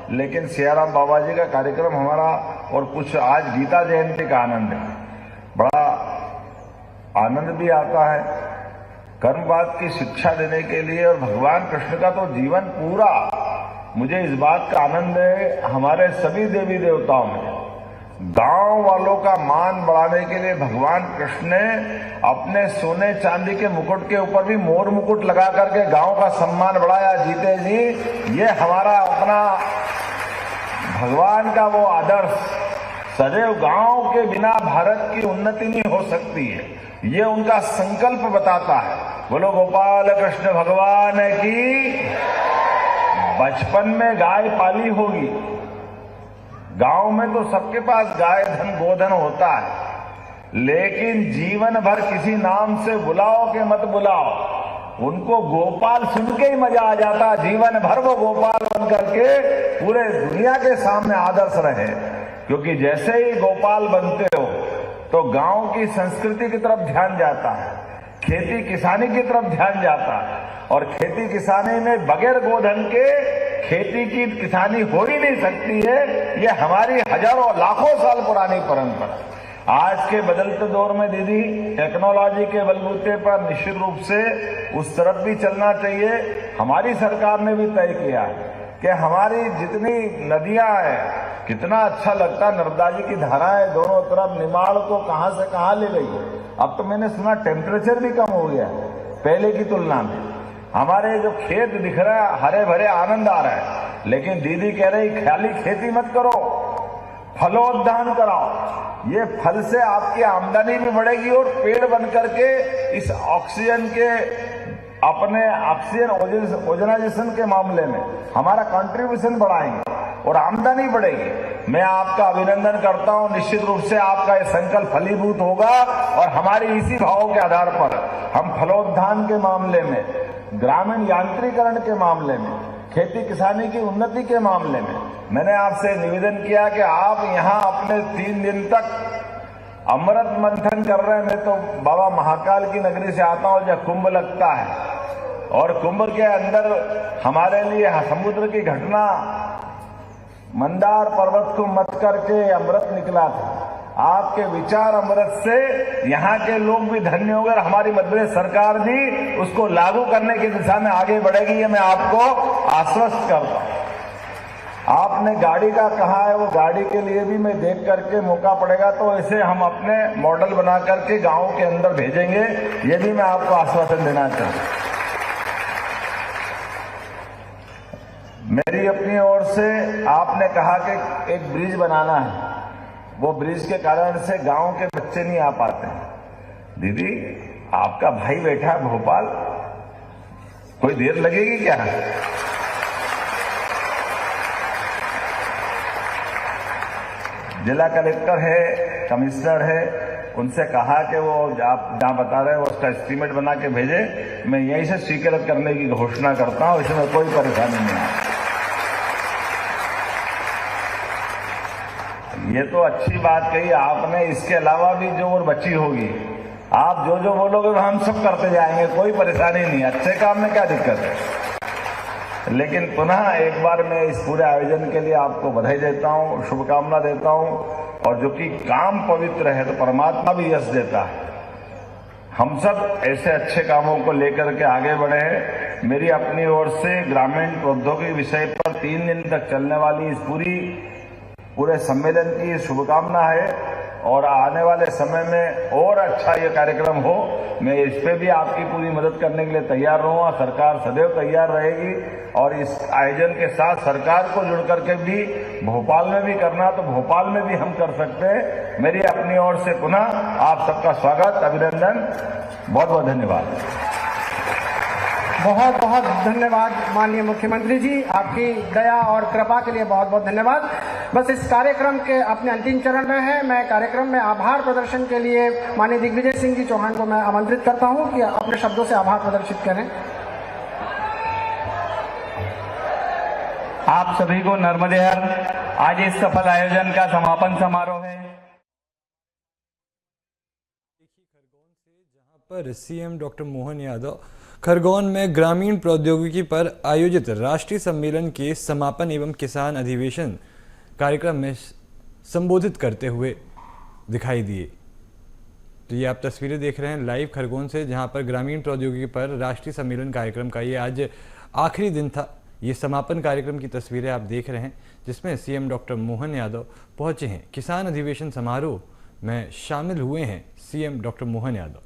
लेकिन सियाराम बाबा जी का कार्यक्रम हमारा और कुछ आज गीता जयंती का आनंद है, बड़ा आनंद भी आता है। कर्मवाद की शिक्षा देने के लिए और भगवान कृष्ण का तो जीवन पूरा, मुझे इस बात का आनंद है हमारे सभी देवी देवताओं में गांव वालों का मान बढ़ाने के लिए भगवान कृष्ण ने अपने सोने चांदी के मुकुट के ऊपर भी मोर मुकुट लगा करके गांव का सम्मान बढ़ाया। जीते जी, ये हमारा अपना भगवान का वो आदर्श, सदैव गांव के बिना भारत की उन्नति नहीं हो सकती है, ये उनका संकल्प बताता है। बोलो गोपाल कृष्ण भगवान की। बचपन में गाय पाली होगी, गांव में तो सबके पास गाय धन गोधन होता है, लेकिन जीवन भर किसी नाम से बुलाओ के मत बुलाओ, उनको गोपाल सुन के ही मजा आ जाता। जीवन भर वो गोपाल बन करके पूरे दुनिया के सामने आदर्श रहे, क्योंकि जैसे ही गोपाल बनते हो तो गांव की संस्कृति की तरफ ध्यान जाता है, खेती किसानी की तरफ ध्यान जाता है, और खेती किसानी में बगैर गोधन के खेती की किसानी हो ही नहीं सकती है। ये हमारी हजारों लाखों साल पुरानी परंपरा। आज के बदलते दौर में दीदी, टेक्नोलॉजी के बलबूते पर निश्चित रूप से उस तरफ भी चलना चाहिए। हमारी सरकार ने भी तय किया कि हमारी जितनी नदियां हैं, कितना अच्छा लगता, नर्मदा जी की धाराएं दोनों तरफ, निमाड़ को कहां से कहां ले गई। अब तो मैंने सुना टेम्परेचर भी कम हो गया पहले की तुलना में। हमारे जो खेत दिख रहा है हरे भरे, आनंद आ रहा है, लेकिन दीदी कह रही खाली खेती मत करो, फलोद्यान कराओ। ये फल से आपकी आमदनी भी बढ़ेगी और पेड़ बन करके इस ऑक्सीजन के, अपने ऑक्सीजन ओजनाइजेशन के मामले में हमारा कंट्रीब्यूशन बढ़ाएंगे और आमदनी बढ़ेगी। मैं आपका अभिनंदन करता हूं, निश्चित रूप से आपका ये संकल्प फलीभूत होगा और हमारी इसी भाव के आधार पर हम फलोद्यान के मामले में, ग्रामीण यांत्रिकरण के मामले में, खेती किसानी की उन्नति के मामले में मैंने आपसे निवेदन किया कि आप यहाँ अपने 3 दिन तक अमृत मंथन कर रहे हैं। मैं तो बाबा महाकाल की नगरी से आता हूँ जहाँ कुंभ लगता है, और कुंभ के अंदर हमारे लिए समुद्र की घटना, मंदार पर्वत को मत करके अमृत निकला था। आपके विचार अमृत से यहाँ के लोग भी धन्य हो गए और हमारी मध्य प्रदेश सरकार भी उसको लागू करने की दिशा में आगे बढ़ेगी, ये मैं आपको आश्वस्त करता हूँ। आपने गाड़ी का कहा है, वो गाड़ी के लिए भी मैं देख करके मौका पड़ेगा तो इसे हम अपने मॉडल बना करके गांव के अंदर भेजेंगे, ये भी मैं आपको आश्वासन देना चाहूँ। मेरी अपनी ओर से आपने कहा कि एक ब्रिज बनाना है, वो ब्रिज के कारण से गांव के बच्चे नहीं आ पाते। दीदी, आपका भाई बैठा है भोपाल, कोई देर लगेगी क्या? जिला कलेक्टर है, कमिश्नर है, उनसे कहा कि वो आप जहां बता रहे हैं उसका एस्टीमेट बना के भेजे, मैं यहीं से स्वीकृत करने की घोषणा करता हूं, इसमें कोई परेशानी नहीं है। ये तो अच्छी बात कही आपने, इसके अलावा भी जो और बची होगी, आप जो जो बोलोगे हम सब करते जाएंगे, कोई परेशानी नहीं, अच्छे काम में क्या दिक्कत है। लेकिन पुनः एक बार मैं इस पूरे आयोजन के लिए आपको बधाई देता हूं, शुभकामना देता हूं, और जो कि काम पवित्र है तो परमात्मा भी यश देता है। हम सब ऐसे अच्छे कामों को लेकर के आगे बढ़े हैं। मेरी अपनी ओर से ग्रामीण प्रौद्योगिकी विषय पर 3 दिन तक चलने वाली इस पूरे सम्मेलन की शुभकामना है, और आने वाले समय में और अच्छा ये कार्यक्रम हो, मैं इस पे भी आपकी पूरी मदद करने के लिए तैयार रहूंगा। सरकार सदैव तैयार रहेगी, और इस आयोजन के साथ सरकार को जुड़ करके भी भोपाल में भी करना तो भोपाल में भी हम कर सकते हैं। मेरी अपनी ओर से पुनः आप सबका स्वागत, अभिनंदन, बहुत बहुत धन्यवाद। बहुत बहुत धन्यवाद माननीय मुख्यमंत्री जी, आपकी दया और कृपा के लिए बहुत बहुत धन्यवाद। बस इस कार्यक्रम के अपने अंतिम चरण में है। मैं कार्यक्रम में आभार प्रदर्शन के लिए माननीय दिग्विजय सिंह जी चौहान को मैं आमंत्रित करता हूं कि अपने शब्दों से आभार प्रदर्शित करें। आप सभी को नर्मदे हर। आज इस सफल आयोजन का समापन समारोह है। पर सीएम डॉक्टर मोहन यादव खरगोन में ग्रामीण प्रौद्योगिकी पर आयोजित राष्ट्रीय सम्मेलन के समापन एवं किसान अधिवेशन कार्यक्रम में संबोधित करते हुए दिखाई दिए। तो ये आप तस्वीरें देख रहे हैं लाइव खरगोन से, जहां पर ग्रामीण प्रौद्योगिकी पर राष्ट्रीय सम्मेलन कार्यक्रम का ये आज आखिरी दिन था। ये समापन कार्यक्रम की तस्वीरें आप देख रहे हैं, जिसमें सीएम डॉक्टर मोहन यादव पहुंचे हैं। किसान अधिवेशन समारोह में शामिल हुए हैं सीएम डॉक्टर मोहन यादव।